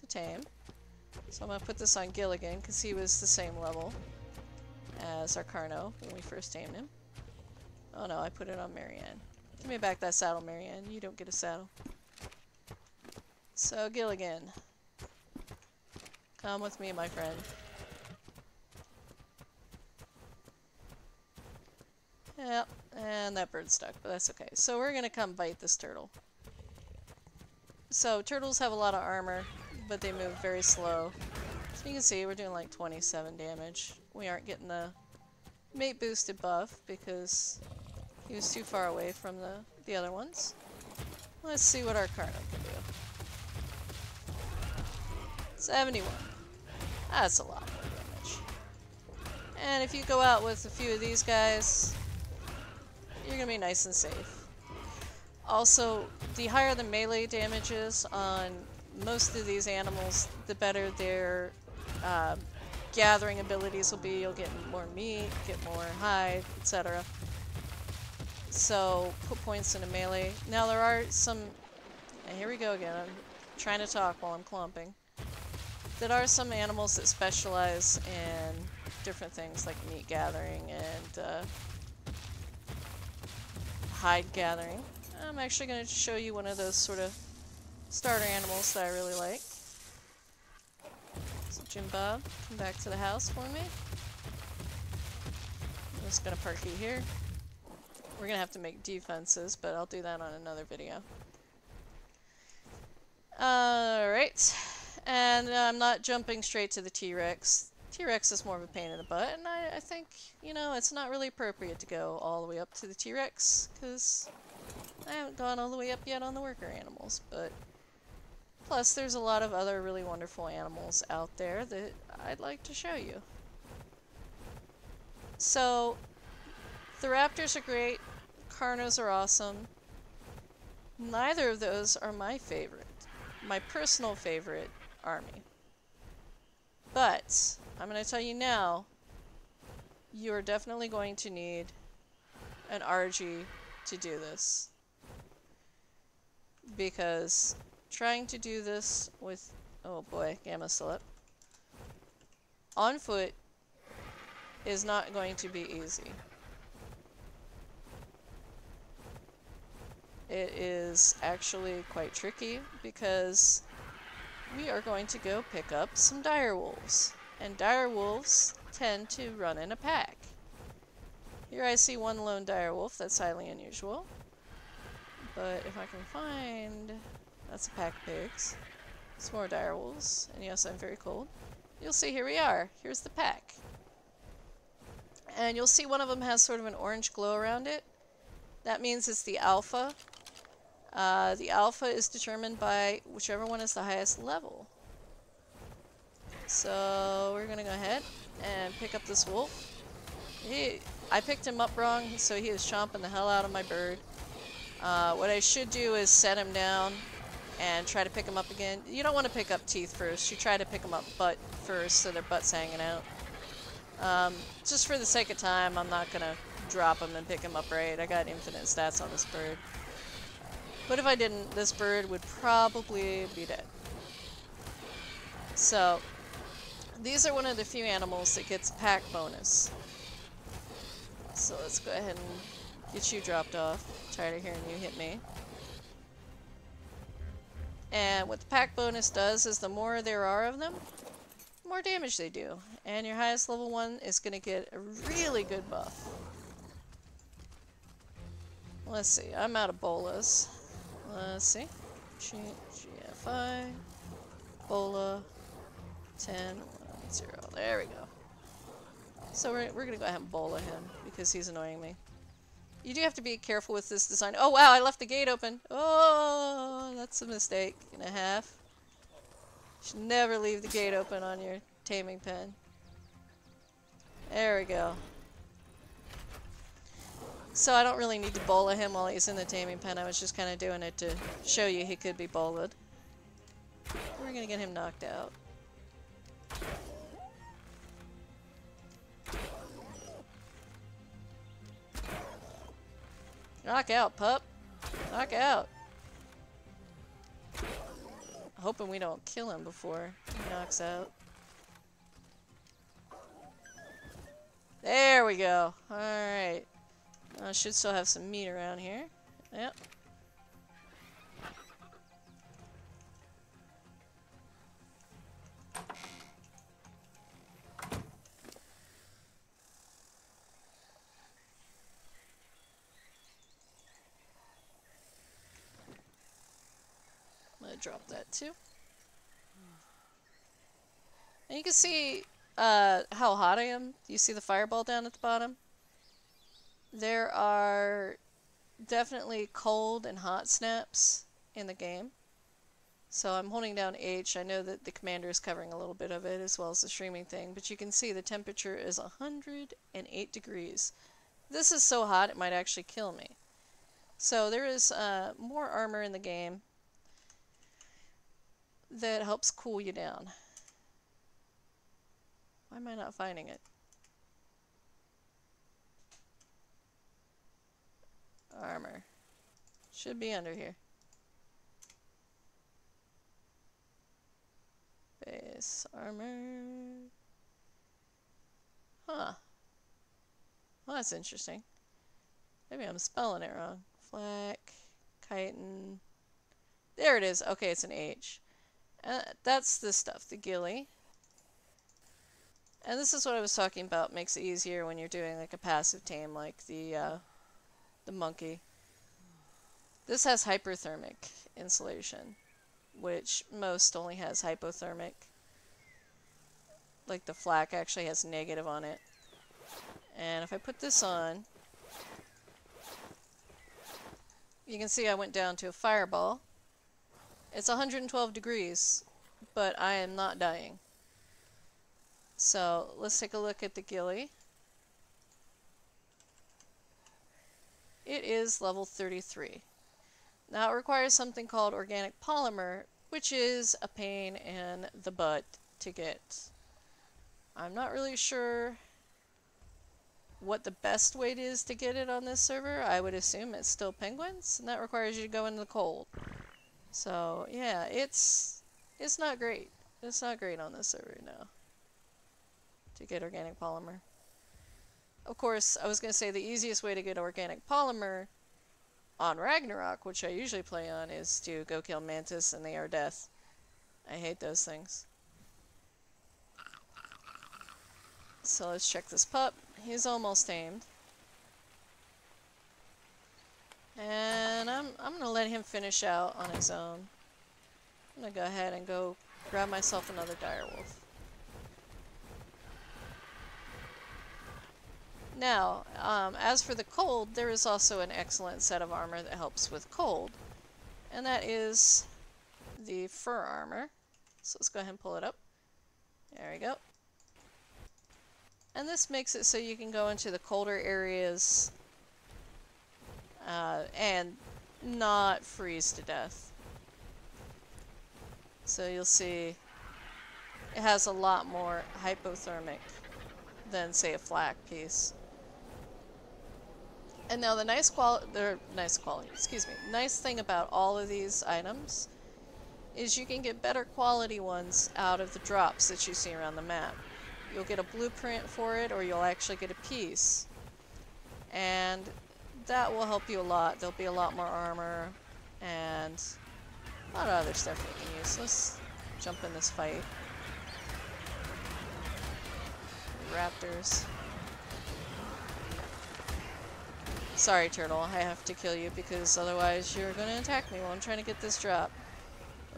tame. So I'm going to put this on Gilligan because he was the same level as our Carno when we first tamed him. Oh no, I put it on Marianne. Give me back that saddle, Marianne. You don't get a saddle. So Gilligan, come with me, my friend. Yep, and that bird's stuck, but that's okay. So we're gonna come bite this turtle. So turtles have a lot of armor, but they move very slow. So you can see we're doing like 27 damage. We aren't getting the mate boosted buff because he was too far away from the other ones. Let's see what our Carno can do. 71. That's a lot more damage. And if you go out with a few of these guys, you're gonna be nice and safe. Also, the higher the melee damage is on most of these animals, the better their gathering abilities will be. You'll get more meat, get more hide, etc. So, put points into melee. Now there are some... And here we go again. I'm trying to talk while I'm clumping. There are some animals that specialize in different things like meat gathering and hide gathering. I'm actually going to show you one of those sort of starter animals that I really like. So Jim Bob, come back to the house for me. I'm just going to park you here. We're going to have to make defenses, but I'll do that on another video. Alright, and I'm not jumping straight to the T-Rex. T-Rex is more of a pain in the butt, and I think, you know, it's not really appropriate to go all the way up to the T-Rex, because I haven't gone all the way up yet on the worker animals, but plus there's a lot of other really wonderful animals out there that I'd like to show you. So, the Raptors are great, Carnos are awesome. Neither of those are my favorite. My personal favorite army. But, I'm going to tell you now, you're definitely going to need an RG to do this. Because trying to do this with, oh boy, Gamma's still up, on foot is not going to be easy. It is actually quite tricky because we are going to go pick up some direwolves. And direwolves tend to run in a pack. Here I see one lone direwolf, that's highly unusual. But if I can find... That's a pack of pigs. Some more direwolves. And yes, I'm very cold. You'll see here we are. Here's the pack. And you'll see one of them has sort of an orange glow around it. That means it's the alpha. The alpha is determined by whichever one is the highest level. So we're gonna go ahead and pick up this wolf. I picked him up wrong, so he is chomping the hell out of my bird. What I should do is set him down and try to pick him up again. You don't want to pick up teeth first. You try to pick them up butt first, so their butt's hanging out. Just for the sake of time, I'm not gonna drop him and pick him up right. I got infinite stats on this bird. But if I didn't, this bird would probably be dead. So, these are one of the few animals that gets pack bonus. So let's go ahead and get you dropped off. Tired of hearing you hit me. And what the pack bonus does is the more there are of them, the more damage they do. And your highest level one is going to get a really good buff. Let's see, I'm out of bolas. Let's see. GFI. Bola. 10, 1, 0. There we go. So we're going to go ahead and bola him because he's annoying me. You do have to be careful with this design. Oh wow, I left the gate open. Oh, that's a mistake and a half. You should never leave the gate open on your taming pen. There we go. So I don't really need to bola him while he's in the taming pen. I was just kind of doing it to show you he could be bola'd. We're going to get him knocked out. Knock out, pup. Knock out. Hoping we don't kill him before he knocks out. There we go. Alright. I should still have some meat around here. Yep. I'm gonna drop that too. And you can see how hot I am. You see the fireball down at the bottom? There are definitely cold and hot snaps in the game. So I'm holding down H. I know that the commander is covering a little bit of it as well as the streaming thing, but you can see the temperature is 108 degrees. This is so hot it might actually kill me. So there is more armor in the game that helps cool you down. Why am I not finding it? Armor. Should be under here. Base armor. Huh. Well, that's interesting. Maybe I'm spelling it wrong. Flak, chitin. There it is. Okay, it's an H. That's this stuff, the ghillie. And this is what I was talking about. Makes it easier when you're doing like a passive tame, like the monkey. This has hyperthermic insulation, which most only has hypothermic. Like the flak actually has negative on it. And if I put this on, you can see I went down to a fireball. It's 112 degrees, but I am not dying. So let's take a look at the ghillie. It is level 33. Now it requires something called organic polymer, which is a pain in the butt to get. I'm not really sure what the best way is to get it on this server. I would assume it's still penguins, and that requires you to go into the cold. So yeah, it's not great. It's not great on this server now to get organic polymer. Of course, I was going to say the easiest way to get organic polymer on Ragnarok, which I usually play on, is to go kill Mantis and the Air Death. I hate those things. So let's check this pup. He's almost tamed. And I'm going to let him finish out on his own. I'm going to go ahead and go grab myself another direwolf. Now, as for the cold, there is also an excellent set of armor that helps with cold. And that is the fur armor. So let's go ahead and pull it up. There we go. And this makes it so you can go into the colder areas and not freeze to death. So you'll see it has a lot more hypothermic than, say, a flak piece. And now the nice thing about all of these items is you can get better quality ones out of the drops that you see around the map. You'll get a blueprint for it, or you'll actually get a piece. And that will help you a lot. There'll be a lot more armor and a lot of other stuff you can use. Let's jump in this fight. Raptors. Sorry, turtle, I have to kill you because otherwise you're going to attack me while I'm trying to get this drop.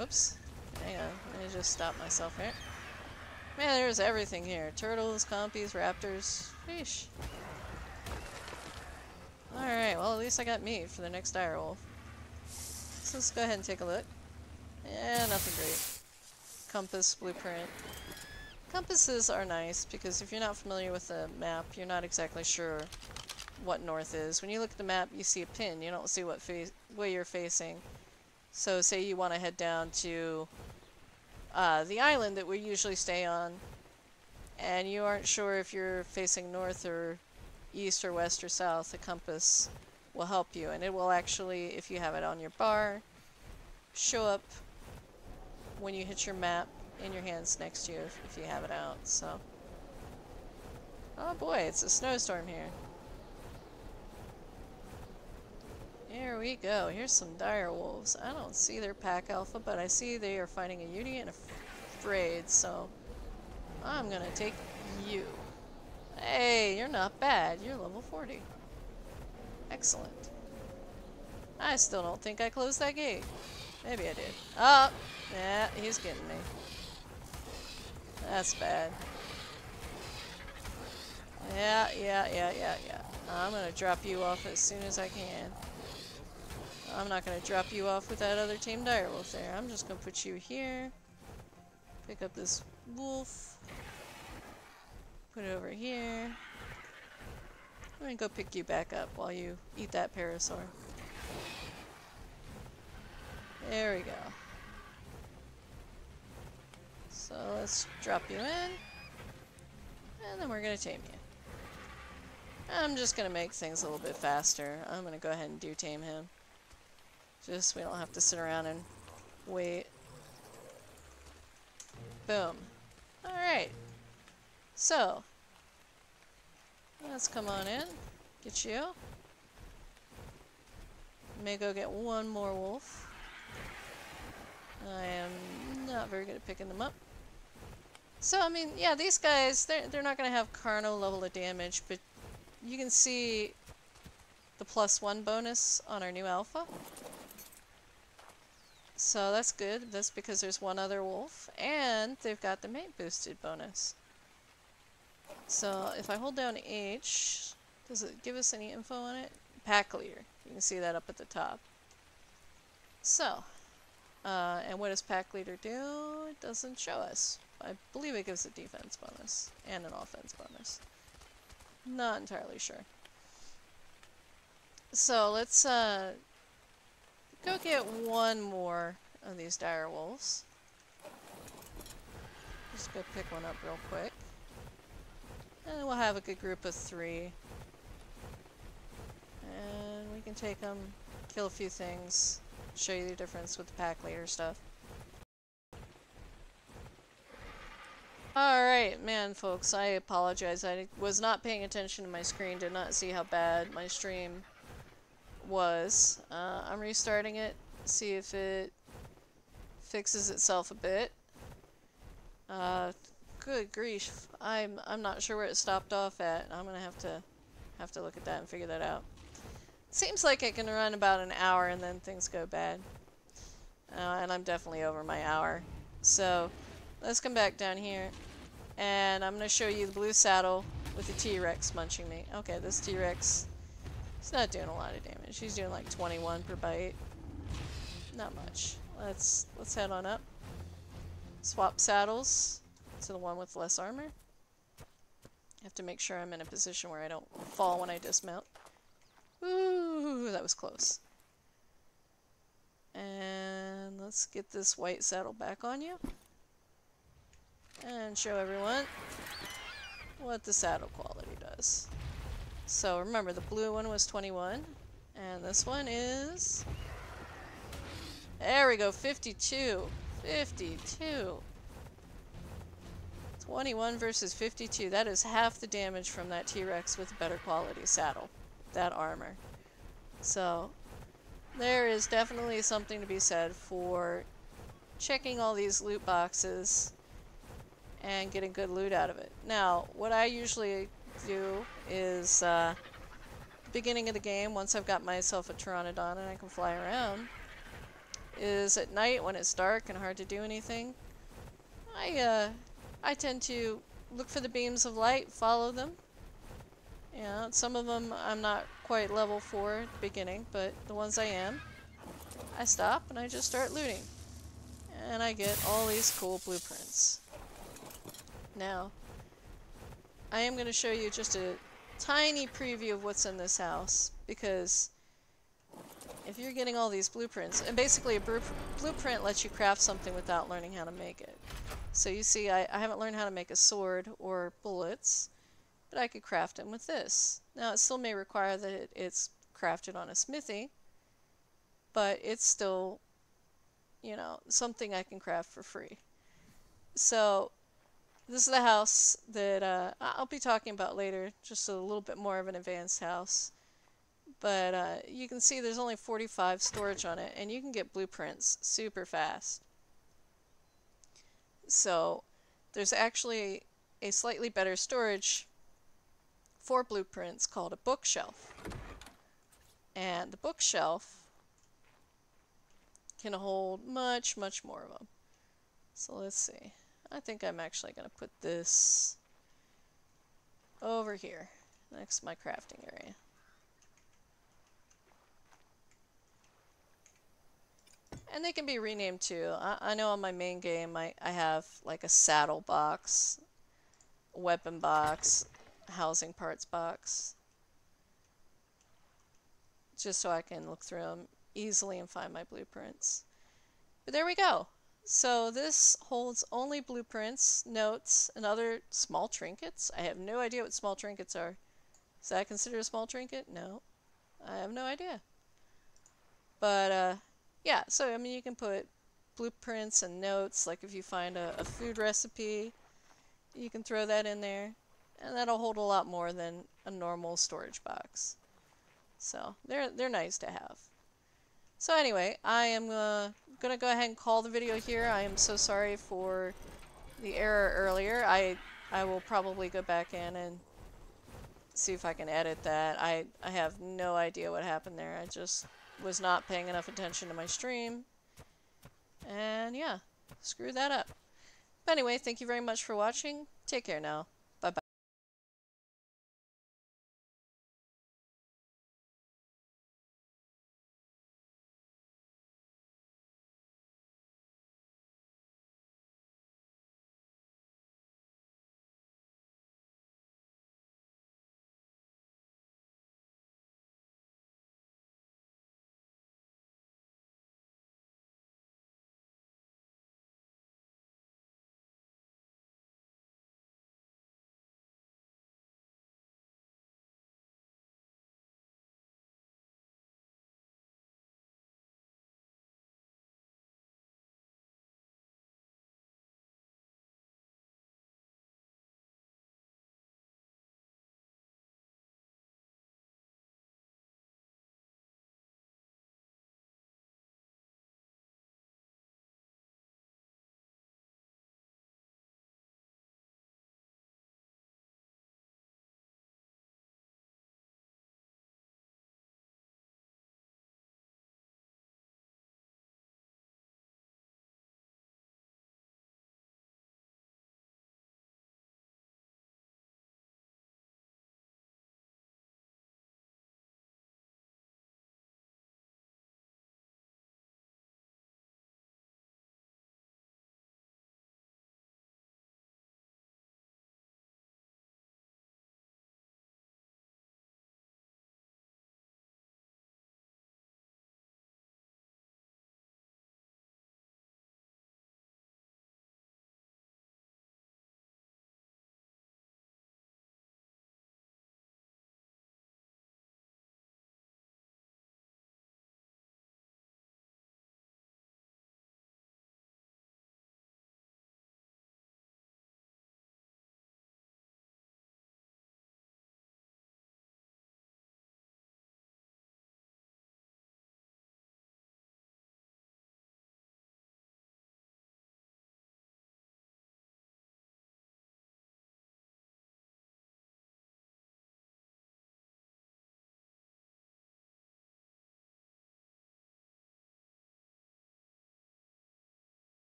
Oops. Hang on, let me just stop myself here. Man, there's everything here. Turtles, compies, raptors. Sheesh. Alright, well at least I got meat for the next direwolf. So let's go ahead and take a look. Yeah, nothing great. Compass, blueprint. Compasses are nice because if you're not familiar with the map, you're not exactly sure what north is. When you look at the map, you see a pin. You don't see what way you're facing. So say you want to head down to the island that we usually stay on, and you aren't sure if you're facing north or east or west or south, the compass will help you. And it will actually, if you have it on your bar, show up when you hit your map in your hands next to you if you have it out. So, oh boy, it's a snowstorm here. Here we go. Here's some dire wolves. I don't see their pack alpha, but I see they are fighting a Yudi and a Frayed, so I'm gonna take you. Hey, you're not bad. You're level 40. Excellent. I still don't think I closed that gate. Maybe I did. Oh, yeah, he's getting me. That's bad. Yeah. I'm gonna drop you off as soon as I can. I'm not gonna drop you off with that other team direwolf there. I'm just gonna put you here. Pick up this wolf. Put it over here. I'm gonna go pick you back up while you eat that parasaur. There we go. So let's drop you in. And then we're gonna tame you. I'm just gonna make things a little bit faster. I'm gonna go ahead and do tame him. Just so we don't have to sit around and wait. Boom. Alright. So, let's come on in. Get you. May go get one more wolf. I am not very good at picking them up. So, I mean, yeah, these guys, they're not going to have Carno level of damage, but you can see the +1 bonus on our new alpha. So that's good. That's because there's one other wolf, and they've got the mate boosted bonus. So if I hold down H, does it give us any info on it? Pack leader. You can see that up at the top. So, and what does pack leader do? It doesn't show us. I believe it gives a defense bonus and an offense bonus. Not entirely sure. So let's go get one more of these dire wolves. Just go pick one up real quick. And we'll have a good group of 3. And we can take them, kill a few things, show you the difference with the pack leader stuff. Alright, man, folks, I apologize. I was not paying attention to my screen, did not see how bad my stream was. I'm restarting it, see if it fixes itself a bit. Good grief, I'm not sure where it stopped off at. I'm gonna have to look at that and figure that out. Seems like it can run about an hour and then things go bad. And I'm definitely over my hour. So let's come back down here, and I'm gonna show you the blue saddle with the T-Rex munching me. Okay, this T-Rex, he's not doing a lot of damage. He's doing like 21 per bite. Not much. Let's head on up. Swap saddles to the one with less armor. Have to make sure I'm in a position where I don't fall when I dismount. Ooh, that was close. And let's get this white saddle back on you. And show everyone what the saddle quality does. So remember, the blue one was 21, and this one is... There we go, 52. 52. 21 versus 52. That is half the damage from that T-Rex with a better quality saddle. That armor. So, there is definitely something to be said for checking all these loot boxes and getting good loot out of it. Now, what I usually do is, beginning of the game, once I've got myself a Pteranodon and I can fly around, is at night when it's dark and hard to do anything, I tend to look for the beams of light, follow them. Yeah, some of them I'm not quite level 4 at the beginning, but the ones I am, I stop and I just start looting. And I get all these cool blueprints. Now, I am going to show you just a tiny preview of what's in this house, because if you're getting all these blueprints, and basically a blueprint lets you craft something without learning how to make it. So you see, I haven't learned how to make a sword or bullets, but I could craft them with this. Now, it still may require that it's crafted on a smithy, but it's still, you know, something I can craft for free. So, this is the house that I'll be talking about later, just a little bit more of an advanced house. But you can see there's only 45 storage on it, and you can get blueprints super fast. So, there's actually a slightly better storage for blueprints called a bookshelf. And the bookshelf can hold much, much more of them. So let's see. I think I'm actually going to put this over here, next to my crafting area. And they can be renamed too. I know on my main game I have like a saddle box, weapon box, housing parts box. just so I can look through them easily and find my blueprints. But there we go. So this holds only blueprints, notes, and other small trinkets. I have no idea what small trinkets are. Is that considered a small trinket? No. I have no idea. But, yeah, so, I mean, you can put blueprints and notes, like if you find a food recipe, you can throw that in there, and that'll hold a lot more than a normal storage box. So, they're nice to have. So anyway, I am gonna go ahead and call the video here. I am so sorry for the error earlier. I will probably go back in and see if I can edit that. I have no idea what happened there. I just was not paying enough attention to my stream. And yeah, screw that up. But anyway, thank you very much for watching. Take care now.